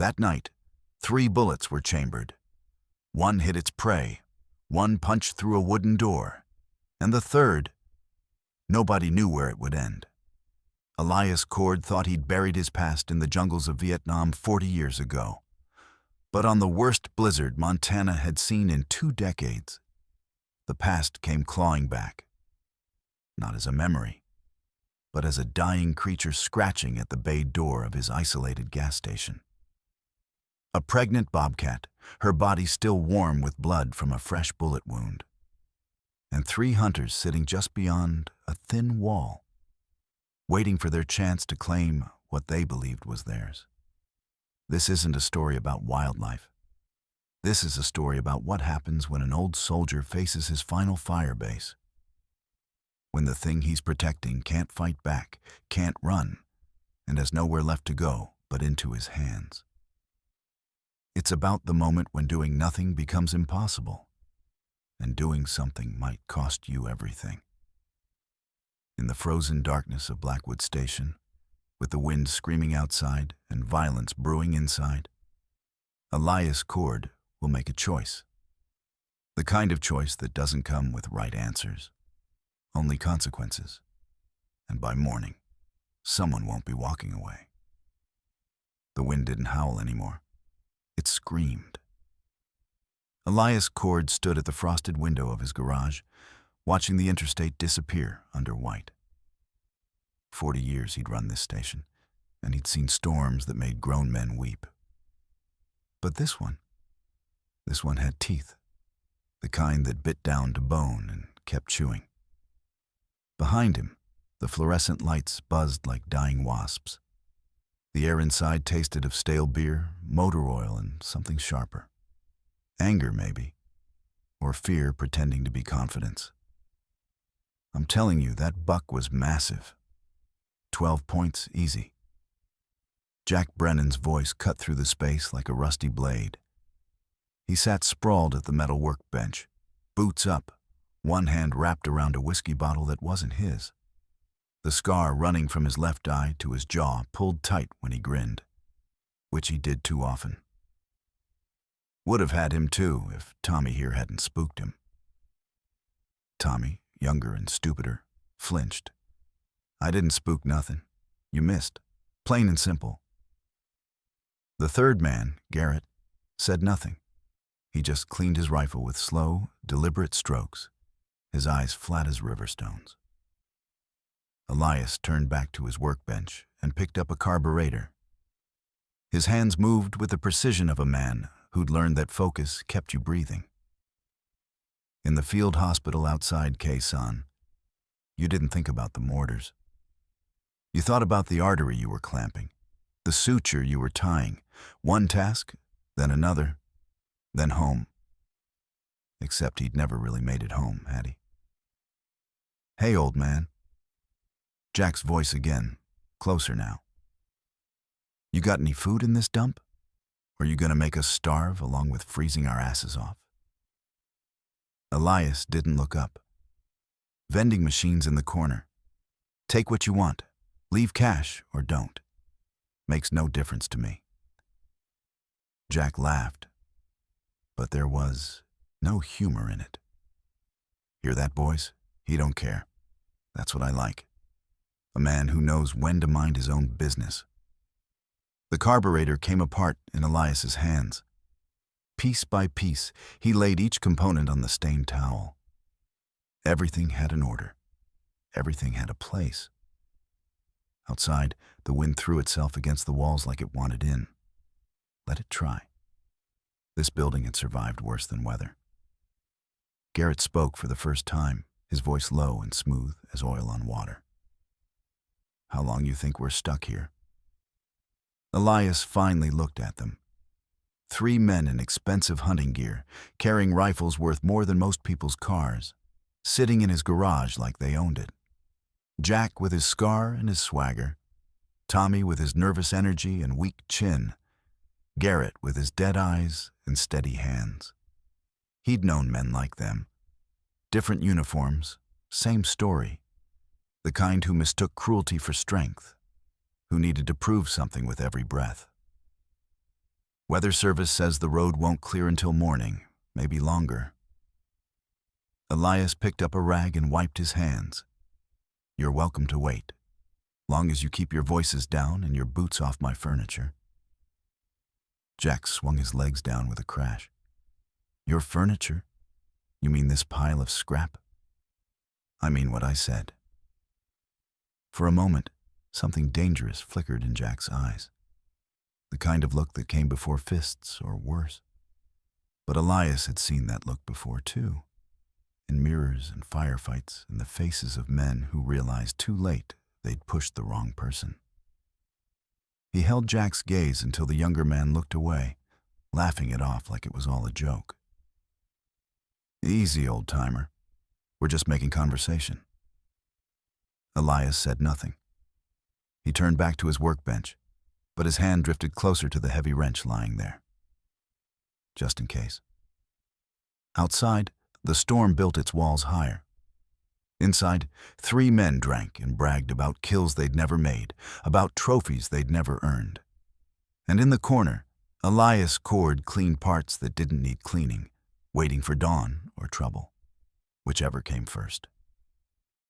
That night, 3 bullets were chambered. One hit its prey, one punched through a wooden door, and the third, nobody knew where it would end. Elias Cord thought he'd buried his past in the jungles of Vietnam 40 years ago. But on the worst blizzard Montana had seen in 2 decades, the past came clawing back. Not as a memory, but as a dying creature scratching at the bay door of his isolated gas station. A pregnant bobcat, her body still warm with blood from a fresh bullet wound. And 3 hunters sitting just beyond a thin wall, waiting for their chance to claim what they believed was theirs. This isn't a story about wildlife. This is a story about what happens when an old soldier faces his final fire base. When the thing he's protecting can't fight back, can't run, and has nowhere left to go but into his hands. It's about the moment when doing nothing becomes impossible, and doing something might cost you everything. In the frozen darkness of Blackwood Station, with the wind screaming outside and violence brewing inside, Elias Cord will make a choice. The kind of choice that doesn't come with right answers, only consequences. And by morning, someone won't be walking away. The wind didn't howl anymore. It screamed. Elias Cord stood at the frosted window of his garage, watching the interstate disappear under white. 40 years he'd run this station, and he'd seen storms that made grown men weep. But this one had teeth, the kind that bit down to bone and kept chewing. Behind him, the fluorescent lights buzzed like dying wasps. The air inside tasted of stale beer, motor oil, and something sharper. Anger, maybe, or fear pretending to be confidence. I'm telling you, that buck was massive. 12 points, easy. Jack Brennan's voice cut through the space like a rusty blade. He sat sprawled at the metal workbench, boots up, one hand wrapped around a whiskey bottle that wasn't his. The scar running from his left eye to his jaw pulled tight when he grinned, which he did too often. Would have had him too if Tommy here hadn't spooked him. Tommy, younger and stupider, flinched. I didn't spook nothing. You missed. Plain and simple. The third man, Garrett, said nothing. He just cleaned his rifle with slow, deliberate strokes, his eyes flat as river stones. Elias turned back to his workbench and picked up a carburetor. His hands moved with the precision of a man who'd learned that focus kept you breathing. In the field hospital outside Quezon, you didn't think about the mortars. You thought about the artery you were clamping, the suture you were tying, one task, then another, then home. Except he'd never really made it home, had he? Hey, old man. Jack's voice again, closer now. You got any food in this dump? Or are you gonna make us starve along with freezing our asses off? Elias didn't look up. Vending machines in the corner. Take what you want. Leave cash or don't. Makes no difference to me. Jack laughed, but there was no humor in it. Hear that, boys? He don't care. That's what I like. A man who knows when to mind his own business. The carburetor came apart in Elias's hands. Piece by piece, he laid each component on the stained towel. Everything had an order. Everything had a place. Outside, the wind threw itself against the walls like it wanted in. Let it try. This building had survived worse than weather. Garrett spoke for the first time, his voice low and smooth as oil on water. How long you think we're stuck here? Elias finally looked at them. 3 men in expensive hunting gear, carrying rifles worth more than most people's cars, sitting in his garage like they owned it. Jack with his scar and his swagger, Tommy with his nervous energy and weak chin, Garrett with his dead eyes and steady hands. He'd known men like them. Different uniforms, same story. The kind who mistook cruelty for strength, who needed to prove something with every breath. Weather service says the road won't clear until morning, maybe longer. Elias picked up a rag and wiped his hands. You're welcome to wait, long as you keep your voices down and your boots off my furniture. Jack swung his legs down with a crash. Your furniture? You mean this pile of scrap? I mean what I said. For a moment, something dangerous flickered in Jack's eyes. The kind of look that came before fists, or worse. But Elias had seen that look before, too. In mirrors and firefights, in the faces of men who realized too late they'd pushed the wrong person. He held Jack's gaze until the younger man looked away, laughing it off like it was all a joke. Easy, old-timer. We're just making conversation. Elias said nothing. He turned back to his workbench, but his hand drifted closer to the heavy wrench lying there. Just in case. Outside, the storm built its walls higher. Inside, 3 men drank and bragged about kills they'd never made, about trophies they'd never earned. And in the corner, Elias Cord cleaned parts that didn't need cleaning, waiting for dawn or trouble, whichever came first.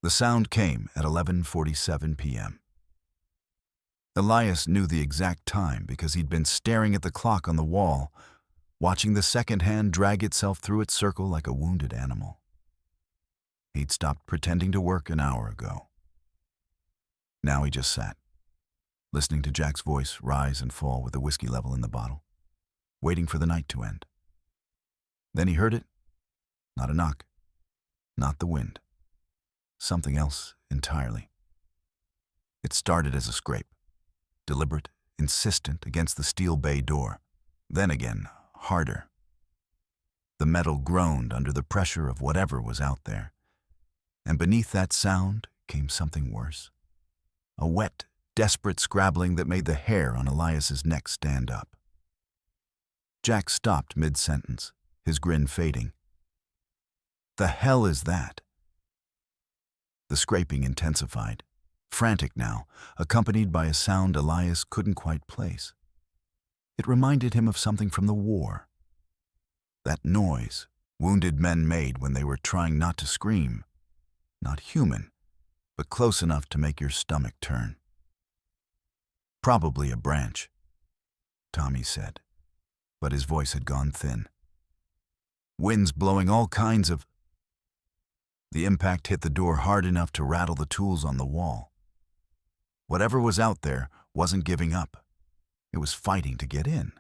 The sound came at 11:47 p.m. Elias knew the exact time because he'd been staring at the clock on the wall, watching the second hand drag itself through its circle like a wounded animal. He'd stopped pretending to work an hour ago. Now he just sat, listening to Jack's voice rise and fall with the whiskey level in the bottle, waiting for the night to end. Then he heard it. Not a knock. Not the wind. Something else entirely. It started as a scrape, deliberate, insistent against the steel bay door. Then again, harder. The metal groaned under the pressure of whatever was out there. And beneath that sound came something worse. A wet, desperate scrabbling that made the hair on Elias's neck stand up. Jack stopped mid-sentence, his grin fading. The hell is that? The scraping intensified, frantic now, accompanied by a sound Elias couldn't quite place. It reminded him of something from the war. That noise wounded men made when they were trying not to scream. Not human, but close enough to make your stomach turn. Probably a branch, Tommy said, but his voice had gone thin. Winds blowing all kinds of... The impact hit the door hard enough to rattle the tools on the wall. Whatever was out there wasn't giving up. It was fighting to get in.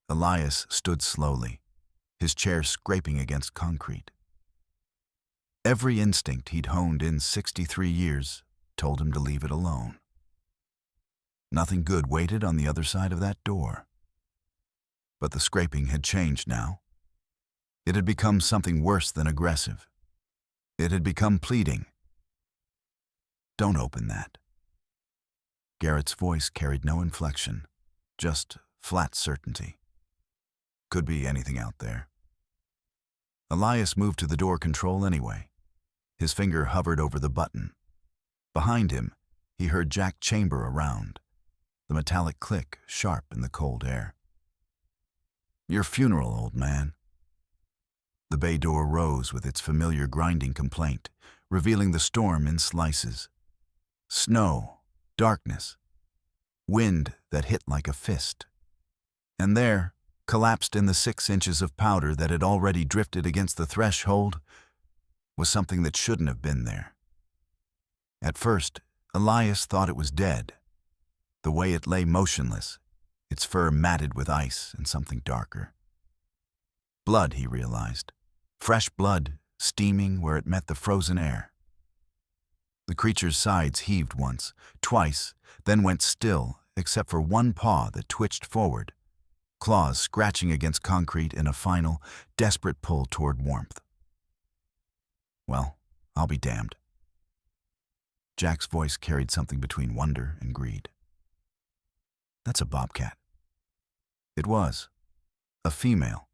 Elias stood slowly, his chair scraping against concrete. Every instinct he'd honed in 63 years told him to leave it alone. Nothing good waited on the other side of that door. But the scraping had changed now. It had become something worse than aggressive. It had become pleading. Don't open that. Garrett's voice carried no inflection, just flat certainty. Could be anything out there. Elias moved to the door control anyway. His finger hovered over the button. Behind him, he heard Jack chamber around, the metallic click sharp in the cold air. Your funeral, old man. The bay door rose with its familiar grinding complaint, revealing the storm in slices. Snow, darkness, wind that hit like a fist. And there, collapsed in the 6 inches of powder that had already drifted against the threshold, was something that shouldn't have been there. At first, Elias thought it was dead. The way it lay motionless, its fur matted with ice and something darker. Blood, he realized. Fresh blood, steaming where it met the frozen air. The creature's sides heaved once, twice, then went still, except for one paw that twitched forward, claws scratching against concrete in a final, desperate pull toward warmth. Well, I'll be damned. Jack's voice carried something between wonder and greed. That's a bobcat. It was. A female.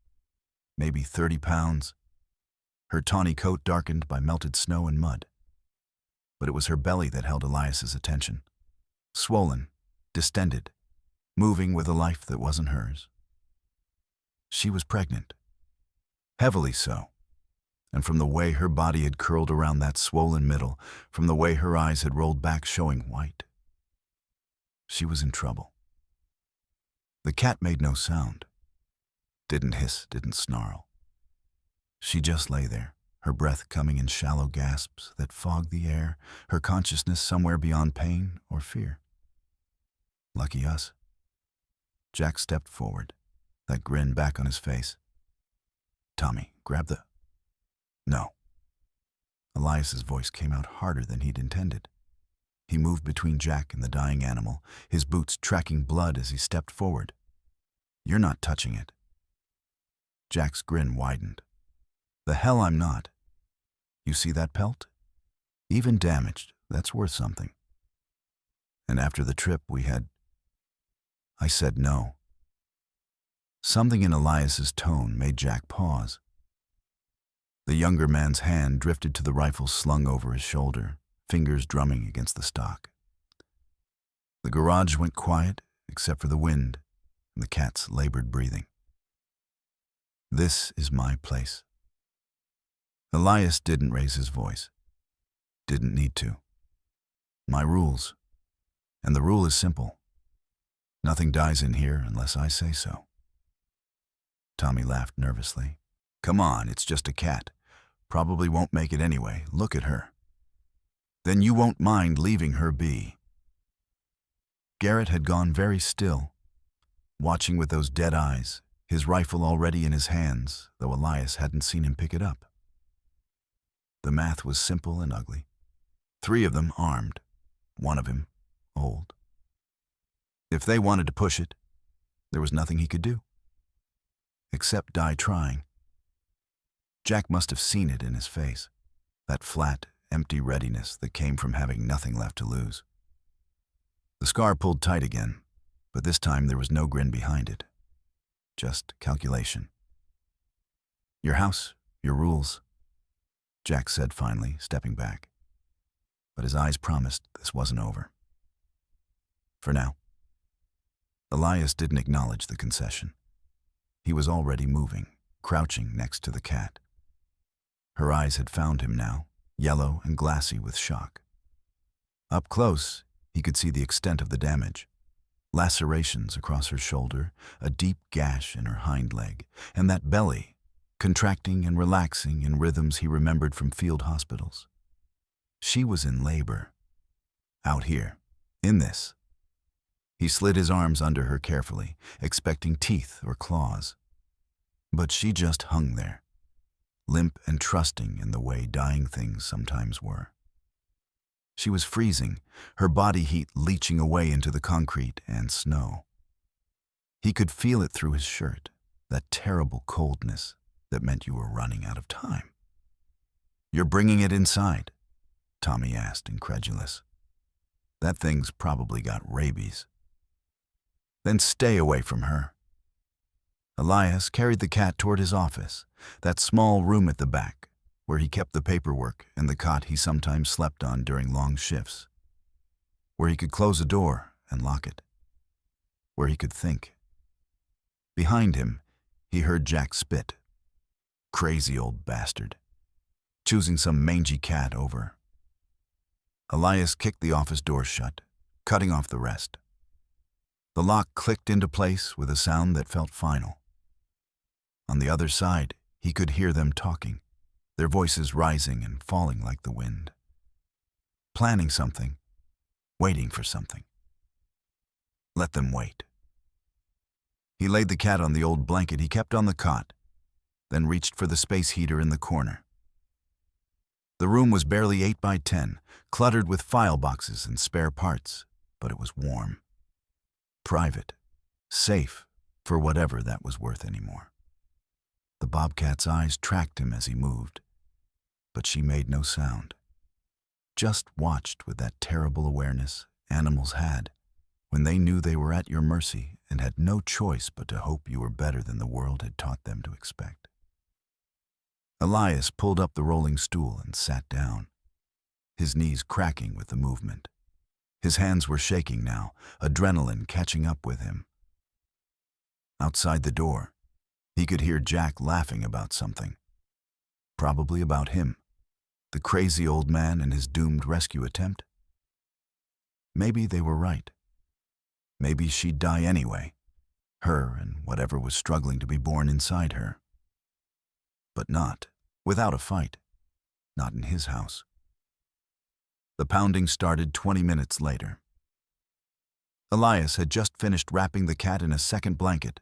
Maybe 30 pounds. Her tawny coat darkened by melted snow and mud. But it was her belly that held Elias's attention. Swollen, distended, moving with a life that wasn't hers. She was pregnant, heavily so, and from the way her body had curled around that swollen middle, from the way her eyes had rolled back showing white, she was in trouble. The cat made no sound, didn't hiss, didn't snarl. She just lay there, her breath coming in shallow gasps that fogged the air, her consciousness somewhere beyond pain or fear. Lucky us. Jack stepped forward, that grin back on his face. Tommy, grab the... No. Elias's voice came out harder than he'd intended. He moved between Jack and the dying animal, his boots tracking blood as he stepped forward. You're not touching it. Jack's grin widened. The hell I'm not. You see that pelt? Even damaged, that's worth something. And after the trip we had... I said no. Something in Elias's tone made Jack pause. The younger man's hand drifted to the rifle slung over his shoulder, fingers drumming against the stock. The garage went quiet, except for the wind and the cat's labored breathing. This is my place. Elias didn't raise his voice. Didn't need to. My rules. And the rule is simple. Nothing dies in here unless I say so. Tommy laughed nervously. Come on, it's just a cat. Probably won't make it anyway. Look at her. Then you won't mind leaving her be. Garrett had gone very still, watching with those dead eyes, his rifle already in his hands, though Elias hadn't seen him pick it up. The math was simple and ugly. 3 of them armed, 1 of him old. If they wanted to push it, there was nothing he could do. Except die trying. Jack must have seen it in his face, that flat, empty readiness that came from having nothing left to lose. The scar pulled tight again, but this time there was no grin behind it. Just calculation. Your house, your rules, Jack said finally, stepping back. But his eyes promised this wasn't over. For now. Elias didn't acknowledge the concession. He was already moving, crouching next to the cat. Her eyes had found him now, yellow and glassy with shock. Up close, he could see the extent of the damage. Lacerations across her shoulder, a deep gash in her hind leg, and that belly, contracting and relaxing in rhythms he remembered from field hospitals. She was in labor. Out here, in this. He slid his arms under her carefully, expecting teeth or claws. But she just hung there, limp and trusting in the way dying things sometimes were. She was freezing, her body heat leaching away into the concrete and snow. He could feel it through his shirt, that terrible coldness that meant you were running out of time. You're bringing it inside? Tommy asked, incredulous. That thing's probably got rabies. Then stay away from her. Elias carried the cat toward his office, that small room at the back, where he kept the paperwork and the cot he sometimes slept on during long shifts, where he could close a door and lock it, where he could think. Behind him, he heard Jack spit. Crazy old bastard, choosing some mangy cat over. Elias kicked the office door shut, cutting off the rest. The lock clicked into place with a sound that felt final. On the other side, he could hear them talking, their voices rising and falling like the wind. Planning something, waiting for something. Let them wait. He laid the cat on the old blanket he kept on the cot, then reached for the space heater in the corner. The room was barely 8 by 10, cluttered with file boxes and spare parts, but it was warm. Private, safe for whatever that was worth anymore. The bobcat's eyes tracked him as he moved, but she made no sound. Just watched with that terrible awareness animals had when they knew they were at your mercy and had no choice but to hope you were better than the world had taught them to expect. Elias pulled up the rolling stool and sat down, his knees cracking with the movement. His hands were shaking now, adrenaline catching up with him, Outside the door, he could hear Jack laughing about something. Probably about him, the crazy old man and his doomed rescue attempt. Maybe they were right. Maybe she'd die anyway, her and whatever was struggling to be born inside her. But not without a fight, not in his house. The pounding started 20 minutes later. Elias had just finished wrapping the cat in a second blanket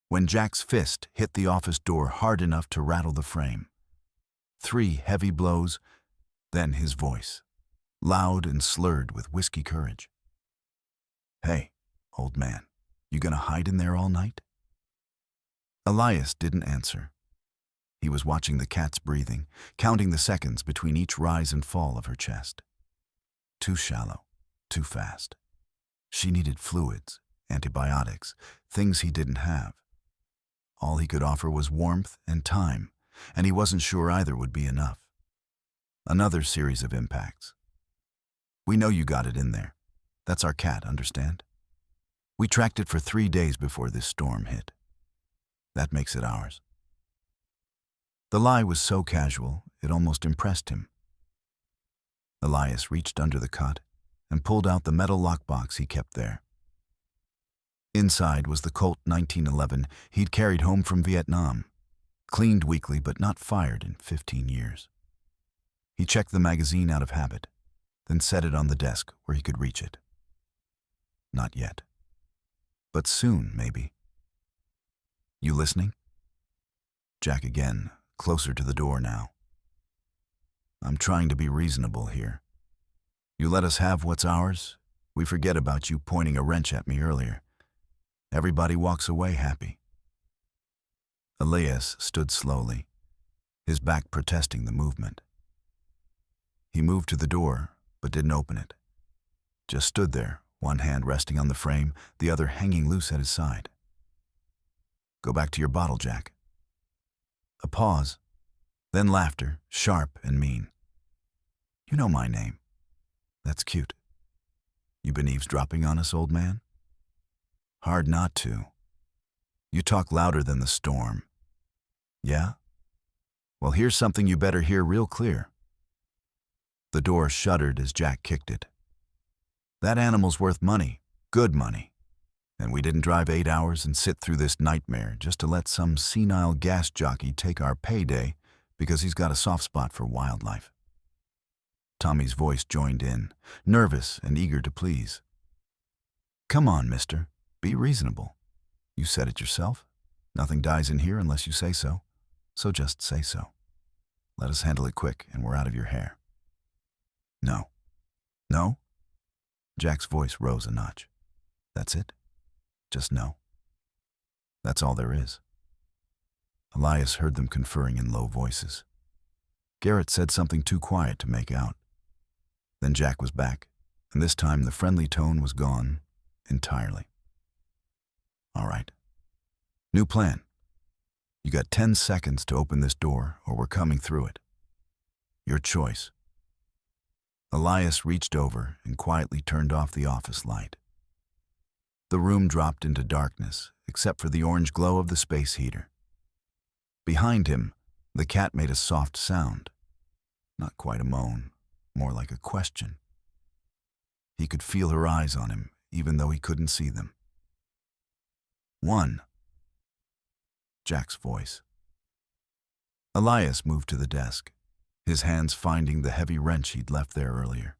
when Jack's fist hit the office door hard enough to rattle the frame. 3 heavy blows, then his voice, loud and slurred with whiskey courage. "Hey, old man, you gonna hide in there all night?" Elias didn't answer. He was watching the cat's breathing, counting the seconds between each rise and fall of her chest. Too shallow, too fast. She needed fluids, antibiotics, things he didn't have. All he could offer was warmth and time, and he wasn't sure either would be enough. Another series of impacts. "We know you got it in there. That's our cat, understand? We tracked it for 3 days before this storm hit. That makes it ours." The lie was so casual, it almost impressed him. Elias reached under the cot and pulled out the metal lockbox he kept there. Inside was the Colt 1911 he'd carried home from Vietnam, cleaned weekly but not fired in 15 years. He checked the magazine out of habit, then set it on the desk where he could reach it. Not yet. But soon, maybe. "You listening?" Jack again, closer to the door now. "I'm trying to be reasonable here. You let us have what's ours, we forget about you pointing a wrench at me earlier. Everybody walks away happy." Elias stood slowly, his back protesting the movement. He moved to the door, but didn't open it. Just stood there, one hand resting on the frame, the other hanging loose at his side. "Go back to your bottle, Jack." A pause, then laughter, sharp and mean. "You know my name. That's cute. You been eavesdropping on us, old man?" "Hard not to. You talk louder than the storm." "Yeah? Well, here's something you better hear real clear." The door shuddered as Jack kicked it. "That animal's worth money, good money. And we didn't drive 8 hours and sit through this nightmare just to let some senile gas jockey take our payday because he's got a soft spot for wildlife." Tommy's voice joined in, nervous and eager to please. "Come on, mister. Be reasonable. You said it yourself. Nothing dies in here unless you say so. So just say so. Let us handle it quick and we're out of your hair." "No." "No?" Jack's voice rose a notch. "That's it? Just no? That's all there is?" Elias heard them conferring in low voices. Garrett said something too quiet to make out. Then Jack was back, and this time the friendly tone was gone entirely. "All right. New plan. You got 10 seconds to open this door or we're coming through it. Your choice." Elias reached over and quietly turned off the office light. The room dropped into darkness, except for the orange glow of the space heater. Behind him, the cat made a soft sound. Not quite a moan, more like a question. He could feel her eyes on him, even though he couldn't see them. "1." Jack's voice. Elias moved to the desk, his hands finding the heavy wrench he'd left there earlier.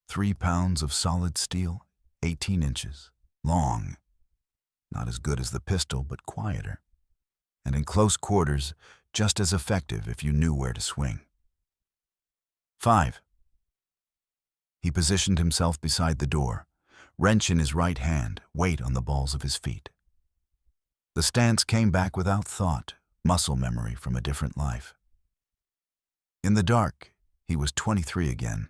3 pounds of solid steel, 18 inches, long. Not as good as the pistol, but quieter. And in close quarters, just as effective if you knew where to swing. 5. He positioned himself beside the door, wrench in his right hand, weight on the balls of his feet. The stance came back without thought, muscle memory from a different life. In the dark, he was 23 again,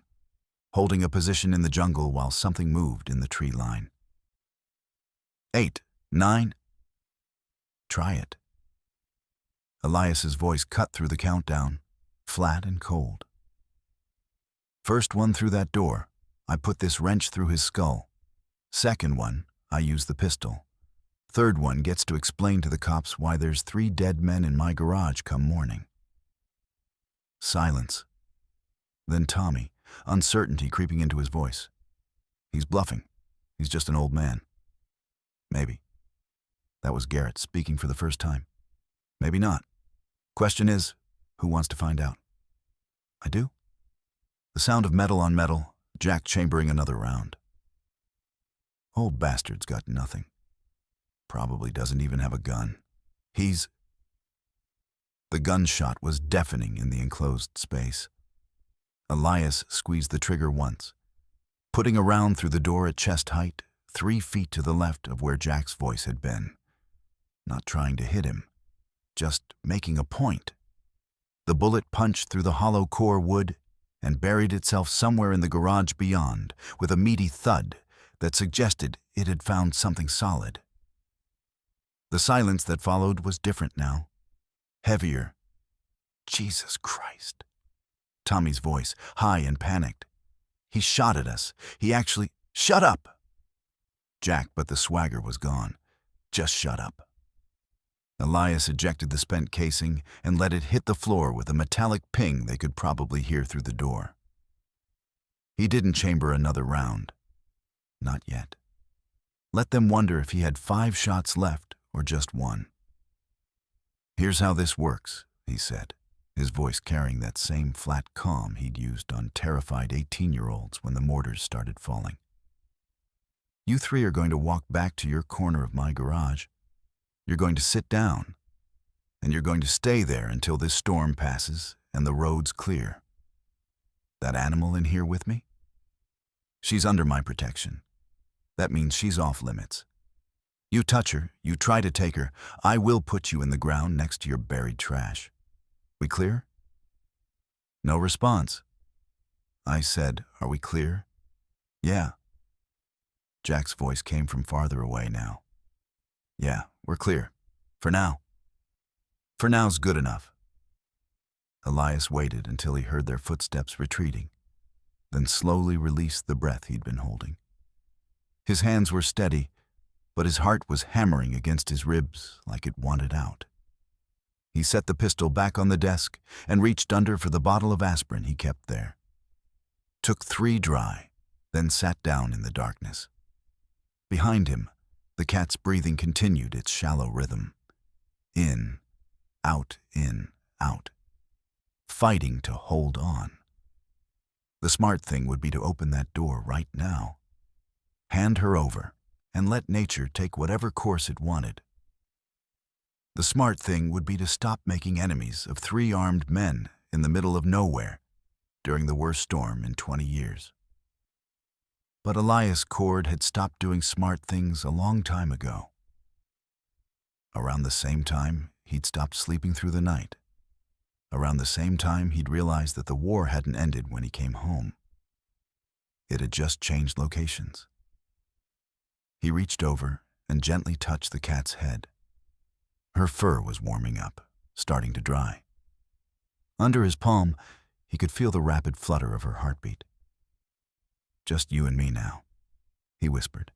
holding a position in the jungle while something moved in the tree line. 8, 9. Try it. Elias's voice cut through the countdown, flat and cold. "First one through that door, I put this wrench through his skull. Second one, I use the pistol. Third one gets to explain to the cops why there's 3 dead men in my garage come morning. Silence. Then Tommy, uncertainty creeping into his voice. He's bluffing. He's just an old man. Maybe. That was Garrett speaking for the first time. Maybe not. Question is, who wants to find out? I do. The sound of metal on metal, Jack chambering another round. Old bastard's got nothing. Probably doesn't even have a gun. The gunshot was deafening in the enclosed space. Elias squeezed the trigger once, putting a round through the door at chest height, 3 feet to the left of where Jack's voice had been. Not trying to hit him, just making a point. The bullet punched through the hollow core wood and buried itself somewhere in the garage beyond with a meaty thud that suggested it had found something solid. The silence that followed was different now. Heavier. Jesus Christ. Tommy's voice, high and panicked. He shot at us. He actually... Shut up! Jack, but the swagger was gone. Just shut up. Elias ejected the spent casing and let it hit the floor with a metallic ping they could probably hear through the door. He didn't chamber another round. Not yet. Let them wonder if he had 5 shots left or just 1. Here's how this works, he said, his voice carrying that same flat calm he'd used on terrified 18-year-olds when the mortars started falling. You 3 are going to walk back to your corner of my garage. You're going to sit down, and you're going to stay there until this storm passes and the road's clear. That animal in here with me? She's under my protection. That means she's off limits. You touch her, you try to take her, I will put you in the ground next to your buried trash. We clear? No response. I said, are we clear? Yeah. Jack's voice came from farther away now. Yeah, we're clear. For now. For now's good enough. Elias waited until he heard their footsteps retreating, then slowly released the breath he'd been holding. His hands were steady, but his heart was hammering against his ribs like it wanted out. He set the pistol back on the desk and reached under for the bottle of aspirin he kept there. Took 3 dry, then sat down in the darkness. Behind him, the cat's breathing continued its shallow rhythm. In, out, fighting to hold on. The smart thing would be to open that door right now. Hand her over and let nature take whatever course it wanted. The smart thing would be to stop making enemies of 3 armed men in the middle of nowhere during the worst storm in 20 years. But Elias Cord had stopped doing smart things a long time ago. Around the same time, he'd stopped sleeping through the night. Around the same time, he'd realized that the war hadn't ended when he came home. It had just changed locations. He reached over and gently touched the cat's head. Her fur was warming up, starting to dry. Under his palm, he could feel the rapid flutter of her heartbeat. Just you and me now, he whispered.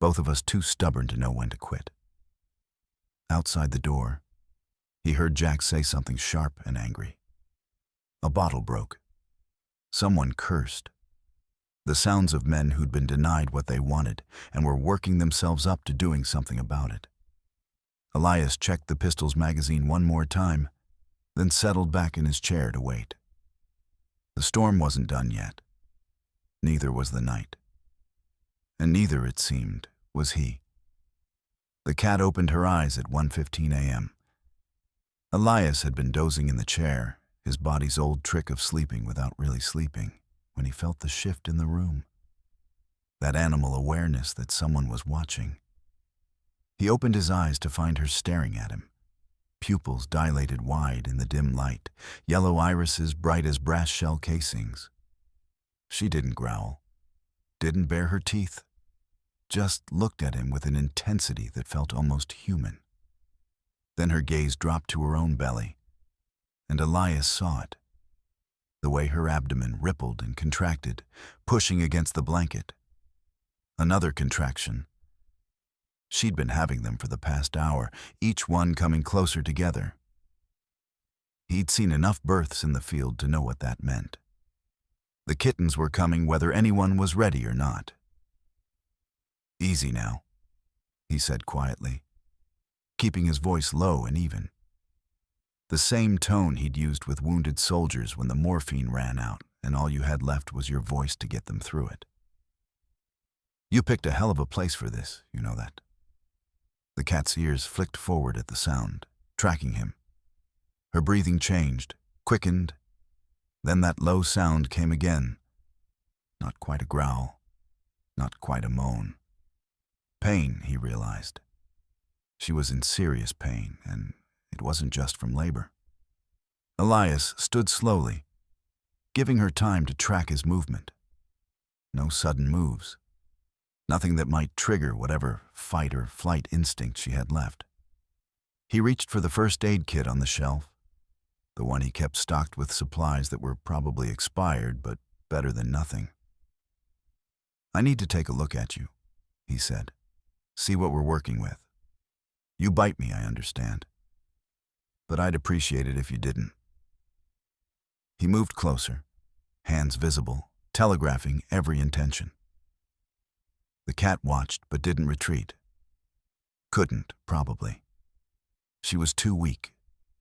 Both of us too stubborn to know when to quit. Outside the door, he heard Jack say something sharp and angry. A bottle broke. Someone cursed. The sounds of men who'd been denied what they wanted and were working themselves up to doing something about it. Elias checked the pistol's magazine one more time, then settled back in his chair to wait. The storm wasn't done yet. Neither was the night. And neither, it seemed, was he. The cat opened her eyes at 1:15 a.m. Elias had been dozing in the chair, his body's old trick of sleeping without really sleeping, when he felt the shift in the room. That animal awareness that someone was watching. He opened his eyes to find her staring at him, pupils dilated wide in the dim light, yellow irises bright as brass shell casings. She didn't growl, didn't bare her teeth, just looked at him with an intensity that felt almost human. Then her gaze dropped to her own belly, and Elias saw it, the way her abdomen rippled and contracted, pushing against the blanket. Another contraction, She'd been having them for the past hour, each one coming closer together. He'd seen enough births in the field to know what that meant. The kittens were coming whether anyone was ready or not. "Easy now," he said quietly, keeping his voice low and even. The same tone he'd used with wounded soldiers when the morphine ran out and all you had left was your voice to get them through it. "You picked a hell of a place for this, you know that." The cat's ears flicked forward at the sound, tracking him. Her breathing changed, quickened. Then that low sound came again. Not quite a growl, not quite a moan. Pain, he realized. She was in serious pain, and it wasn't just from labor. Elias stood slowly, giving her time to track his movement. No sudden moves. Nothing that might trigger whatever fight or flight instinct she had left. He reached for the first aid kit on the shelf, the one he kept stocked with supplies that were probably expired, but better than nothing. "I need to take a look at you," he said. "See what we're working with. You bite me, I understand. But I'd appreciate it if you didn't." He moved closer, hands visible, telegraphing every intention. The cat watched but didn't retreat. Couldn't, probably. She was too weak,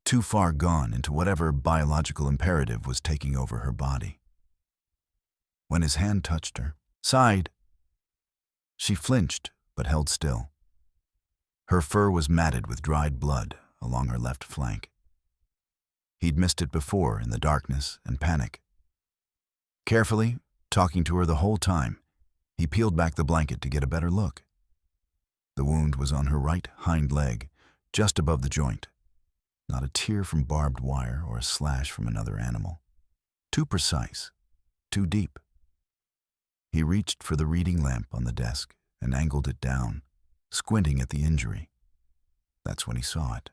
too far gone into whatever biological imperative was taking over her body. When his hand touched her, sighed. She flinched but held still. Her fur was matted with dried blood along her left flank. He'd missed it before in the darkness and panic. Carefully, talking to her the whole time, he peeled back the blanket to get a better look. The wound was on her right hind leg, just above the joint. Not a tear from barbed wire or a slash from another animal. Too precise, too deep. He reached for the reading lamp on the desk and angled it down, squinting at the injury. That's when he saw it.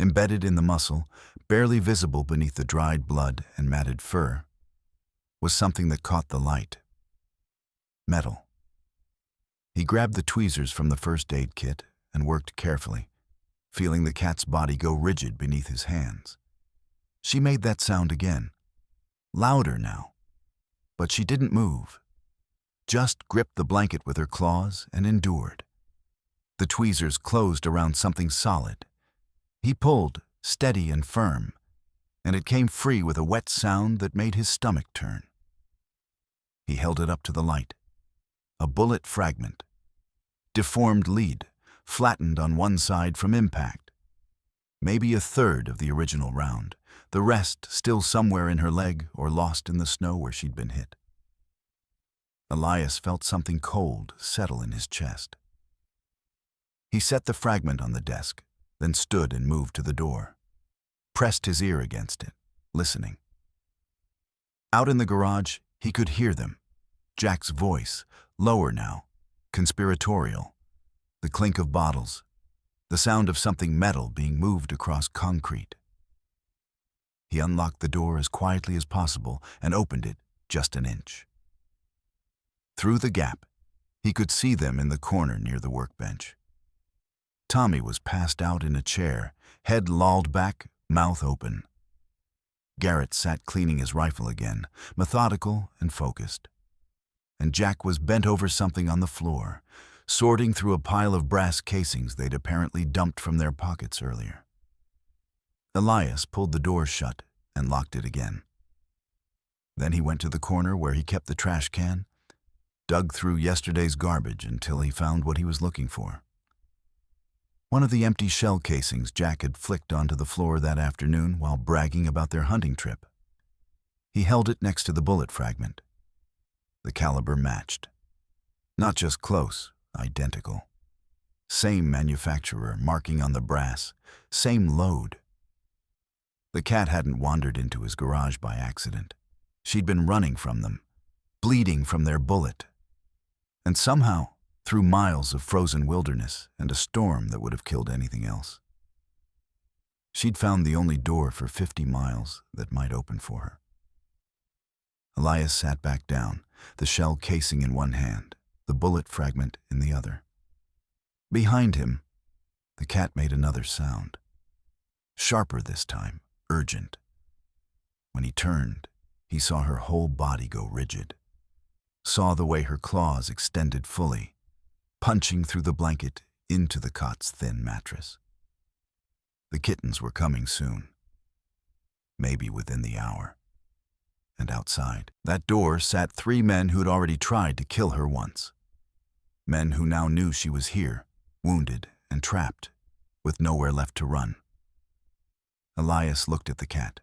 Embedded in the muscle, barely visible beneath the dried blood and matted fur, was something that caught the light. Metal. He grabbed the tweezers from the first aid kit and worked carefully, feeling the cat's body go rigid beneath his hands. She made that sound again, louder now, but she didn't move, just gripped the blanket with her claws and endured. The tweezers closed around something solid. He pulled, steady and firm, and it came free with a wet sound that made his stomach turn. He held it up to the light. A bullet fragment. Deformed lead, flattened on one side from impact. Maybe a third of the original round, the rest still somewhere in her leg or lost in the snow where she'd been hit. Elias felt something cold settle in his chest. He set the fragment on the desk, then stood and moved to the door. Pressed his ear against it, listening. Out in the garage, he could hear them. Jack's voice, lower now, conspiratorial. The clink of bottles, the sound of something metal being moved across concrete. He unlocked the door as quietly as possible and opened it just an inch. Through the gap, he could see them in the corner near the workbench. Tommy was passed out in a chair, head lolled back, mouth open. Garrett sat cleaning his rifle again, methodical and focused. And Jack was bent over something on the floor, sorting through a pile of brass casings they'd apparently dumped from their pockets earlier. Elias pulled the door shut and locked it again. Then he went to the corner where he kept the trash can, dug through yesterday's garbage until he found what he was looking for. One of the empty shell casings Jack had flicked onto the floor that afternoon while bragging about their hunting trip. He held it next to the bullet fragment. The caliber matched. Not just close, identical. Same manufacturer marking on the brass, same load. The cat hadn't wandered into his garage by accident. She'd been running from them, bleeding from their bullet. And somehow, through miles of frozen wilderness and a storm that would have killed anything else, she'd found the only door for 50 miles that might open for her. Elias sat back down, the shell casing in one hand, the bullet fragment in the other. Behind him, the cat made another sound. Sharper this time, urgent. When he turned, he saw her whole body go rigid. Saw the way her claws extended fully, punching through the blanket into the cot's thin mattress. The kittens were coming soon. Maybe within the hour. And outside that door sat 3 men who'd already tried to kill her once. Men who now knew she was here, wounded and trapped, with nowhere left to run. Elias looked at the cat.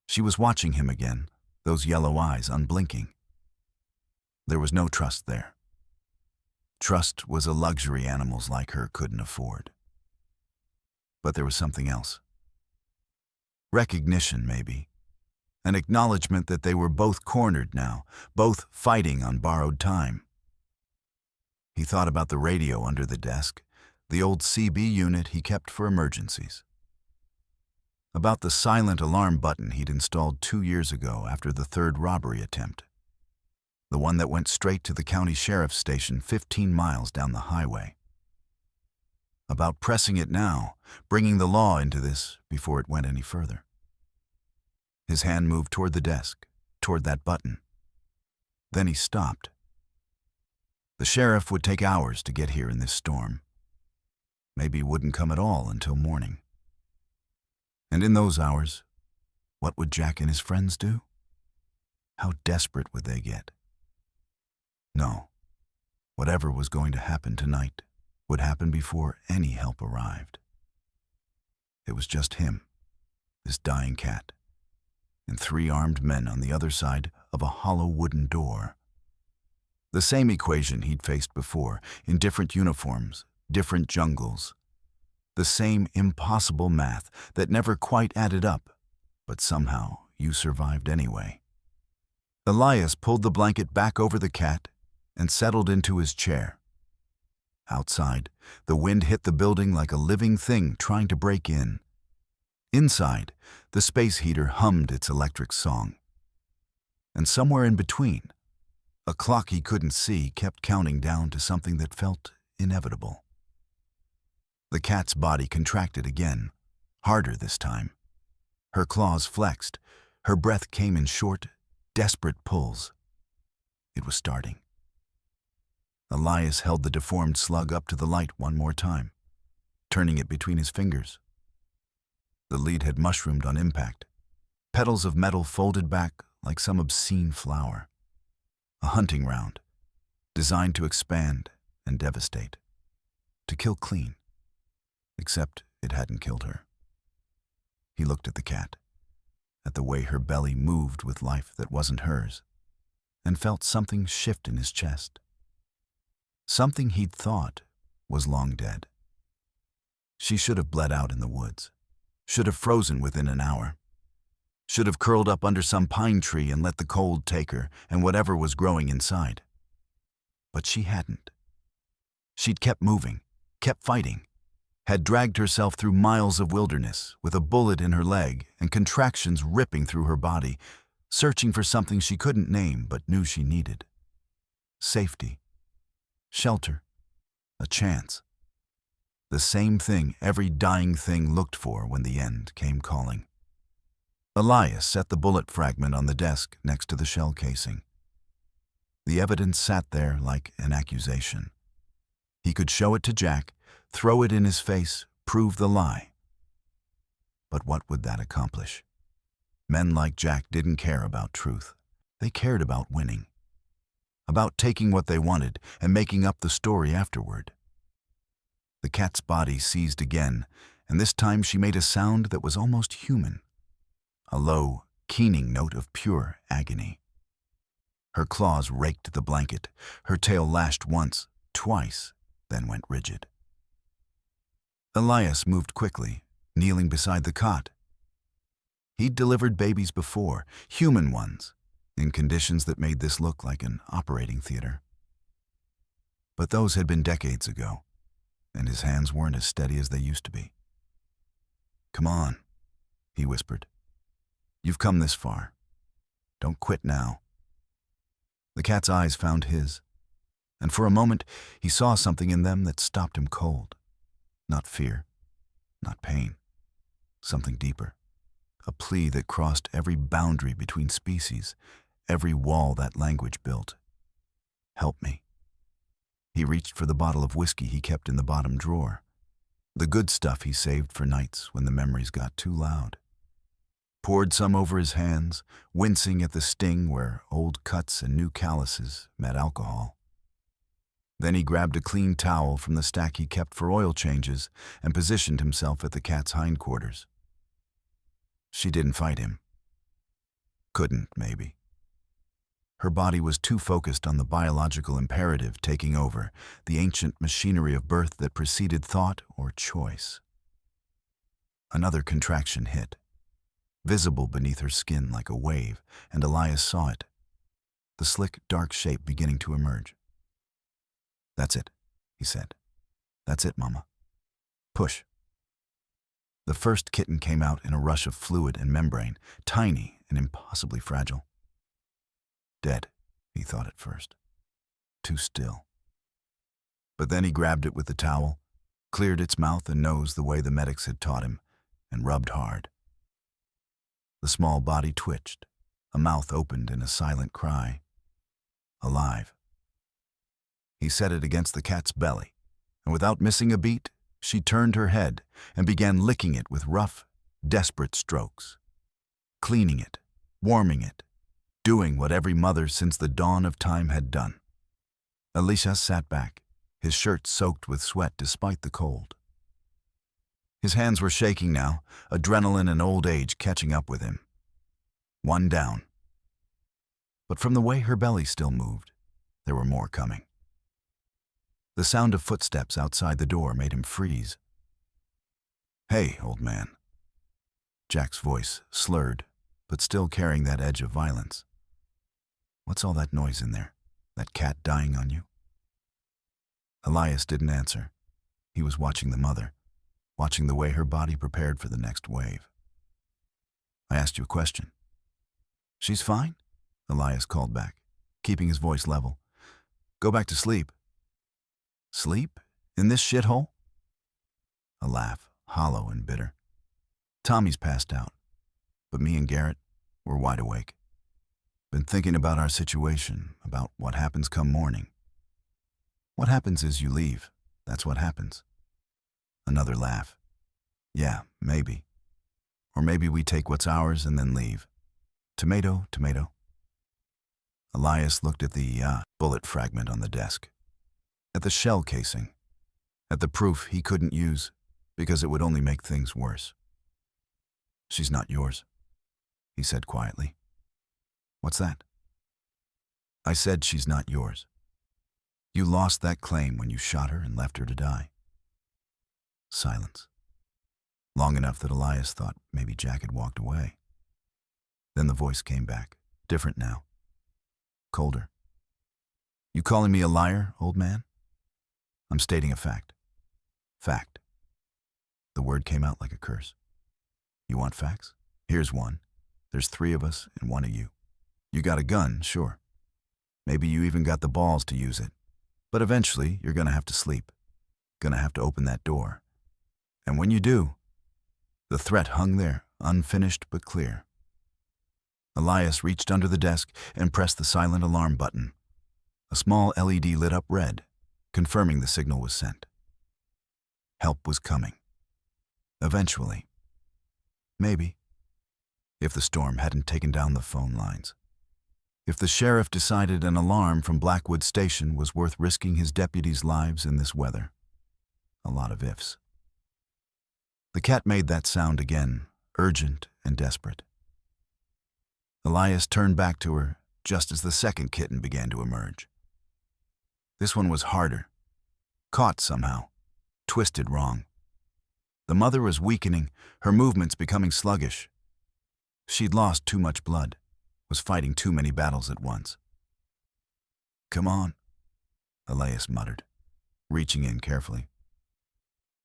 She was watching him again, those yellow eyes unblinking. There was no trust there. Trust was a luxury animals like her couldn't afford. But there was something else. Recognition, maybe. An acknowledgement that they were both cornered now, both fighting on borrowed time. He thought about the radio under the desk, the old CB unit he kept for emergencies. About the silent alarm button he'd installed 2 years ago after the 3rd robbery attempt. The one that went straight to the county sheriff's station 15 miles down the highway. About pressing it now, bringing the law into this before it went any further. His hand moved toward the desk, toward that button. Then he stopped. The sheriff would take hours to get here in this storm. Maybe wouldn't come at all until morning. And in those hours, what would Jack and his friends do? How desperate would they get? No, whatever was going to happen tonight would happen before any help arrived. It was just him, this dying cat, and 3 armed men on the other side of a hollow wooden door. The same equation he'd faced before, in different uniforms, different jungles. The same impossible math that never quite added up, but somehow you survived anyway. Elias pulled the blanket back over the cat and settled into his chair. Outside, the wind hit the building like a living thing trying to break in. Inside, the space heater hummed its electric song. And somewhere in between, a clock he couldn't see kept counting down to something that felt inevitable. The cat's body contracted again, harder this time. Her claws flexed, her breath came in short, desperate pulls. It was starting. Elias held the deformed slug up to the light one more time, turning it between his fingers. The lead had mushroomed on impact, petals of metal folded back like some obscene flower. A hunting round, designed to expand and devastate, to kill clean. Except it hadn't killed her. He looked at the cat, at the way her belly moved with life that wasn't hers, and felt something shift in his chest. Something he'd thought was long dead. She should have bled out in the woods, should have frozen within an hour, should have curled up under some pine tree and let the cold take her and whatever was growing inside. But she hadn't. She'd kept moving, kept fighting, had dragged herself through miles of wilderness with a bullet in her leg and contractions ripping through her body, searching for something she couldn't name but knew she needed. Safety, shelter, a chance. The same thing every dying thing looked for when the end came calling. Elias set the bullet fragment on the desk next to the shell casing. The evidence sat there like an accusation. He could show it to Jack, throw it in his face, prove the lie. But what would that accomplish? Men like Jack didn't care about truth. They cared about winning. About taking what they wanted and making up the story afterward. The cat's body seized again, and this time she made a sound that was almost human. A low, keening note of pure agony. Her claws raked the blanket, her tail lashed once, twice, then went rigid. Elias moved quickly, kneeling beside the cot. He'd delivered babies before, human ones, in conditions that made this look like an operating theater. But those had been decades ago, and his hands weren't as steady as they used to be. "Come on," he whispered. "You've come this far. Don't quit now." The cat's eyes found his, and for a moment he saw something in them that stopped him cold. Not fear, not pain, something deeper. A plea that crossed every boundary between species, every wall that language built. Help me. He reached for the bottle of whiskey he kept in the bottom drawer, the good stuff he saved for nights when the memories got too loud. Poured some over his hands, wincing at the sting where old cuts and new calluses met alcohol. Then he grabbed a clean towel from the stack he kept for oil changes and positioned himself at the cat's hindquarters. She didn't fight him. Couldn't, maybe. Her body was too focused on the biological imperative taking over, the ancient machinery of birth that preceded thought or choice. Another contraction hit, visible beneath her skin like a wave, and Elias saw it, the slick, dark shape beginning to emerge. "That's it," he said. "That's it, Mama. Push." The first kitten came out in a rush of fluid and membrane, tiny and impossibly fragile. Dead, he thought at first. Too still. But then he grabbed it with the towel, cleared its mouth and nose the way the medics had taught him, and rubbed hard. The small body twitched, a mouth opened in a silent cry. Alive. He set it against the cat's belly, and without missing a beat, she turned her head and began licking it with rough, desperate strokes. Cleaning it, warming it, doing what every mother since the dawn of time had done. Elias sat back, his shirt soaked with sweat despite the cold. His hands were shaking now, adrenaline and old age catching up with him. One down. But from the way her belly still moved, there were more coming. The sound of footsteps outside the door made him freeze. "Hey, old man." Jack's voice, slurred, but still carrying that edge of violence. "What's all that noise in there? That cat dying on you?" Elias didn't answer. He was watching the mother, watching the way her body prepared for the next wave. "I asked you a question." "She's fine," Elias called back, keeping his voice level. "Go back to sleep." "Sleep? In this shithole?" A laugh, hollow and bitter. "Tommy's passed out, but me and Garrett, we're wide awake. Been thinking about our situation, about what happens come morning. What happens is you leave. That's what happens." Another laugh. "Yeah, maybe. Or maybe we take what's ours and then leave. Tomato, tomato." Elias looked at the bullet fragment on the desk, at the shell casing, at the proof he couldn't use because it would only make things worse. "She's not yours," he said quietly. "What's that?" "I said she's not yours. You lost that claim when you shot her and left her to die." Silence. Long enough that Elias thought maybe Jack had walked away. Then the voice came back, different now. Colder. "You calling me a liar, old man?" "I'm stating a fact." "Fact." The word came out like a curse. "You want facts? Here's one. There's 3 of us and 1 of you. You got a gun, sure. Maybe you even got the balls to use it. But eventually, you're gonna have to sleep. Gonna have to open that door. And when you do..." The threat hung there, unfinished but clear. Elias reached under the desk and pressed the silent alarm button. A small LED lit up red, confirming the signal was sent. Help was coming. Eventually. Maybe. If the storm hadn't taken down the phone lines. If the sheriff decided an alarm from Blackwood Station was worth risking his deputies' lives in this weather. A lot of ifs. The cat made that sound again, urgent and desperate. Elias turned back to her just as the second kitten began to emerge. This one was harder. Caught somehow. Twisted wrong. The mother was weakening, her movements becoming sluggish. She'd lost too much blood, was fighting too many battles at once. "Come on," Elias muttered, reaching in carefully.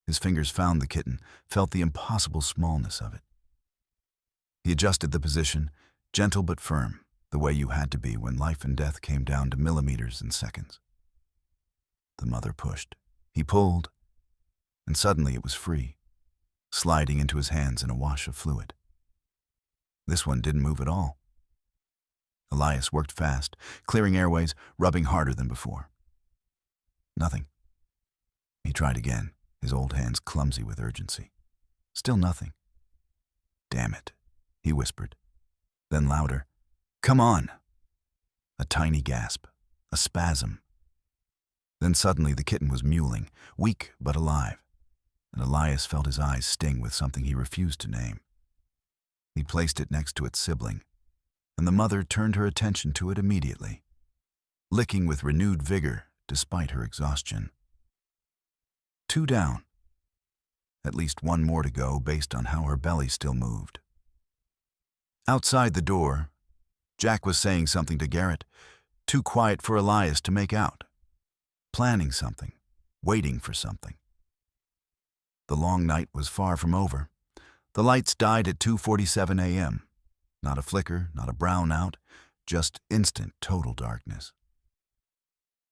His fingers found the kitten, felt the impossible smallness of it. He adjusted the position, gentle but firm, the way you had to be when life and death came down to millimeters and seconds. The mother pushed. He pulled, and suddenly it was free, sliding into his hands in a wash of fluid. This one didn't move at all. Elias worked fast, clearing airways, rubbing harder than before. Nothing. He tried again, his old hands clumsy with urgency. Still nothing. "Damn it," he whispered. Then louder, "Come on!" A tiny gasp, a spasm. Then suddenly the kitten was mewling, weak but alive, and Elias felt his eyes sting with something he refused to name. He placed it next to its sibling, and the mother turned her attention to it immediately, licking with renewed vigor despite her exhaustion. 2 down. At least 1 more to go based on how her belly still moved. Outside the door, Jack was saying something to Garrett, too quiet for Elias to make out. Planning something, waiting for something. The long night was far from over. The lights died at 2:47 a.m. Not a flicker, not a brownout, just instant total darkness.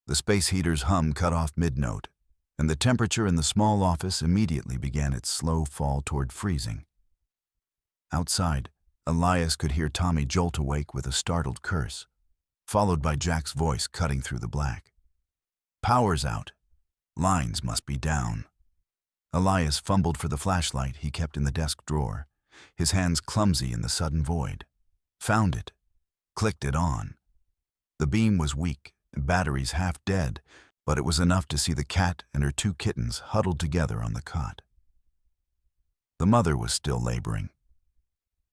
The space heater's hum cut off mid-note, and the temperature in the small office immediately began its slow fall toward freezing. Outside, Elias could hear Tommy jolt awake with a startled curse, followed by Jack's voice cutting through the black. "Power's out. Lines must be down." Elias fumbled for the flashlight he kept in the desk drawer, his hands clumsy in the sudden void. Found it. Clicked it on. The beam was weak, batteries half dead, but it was enough to see the cat and her 2 kittens huddled together on the cot. The mother was still laboring.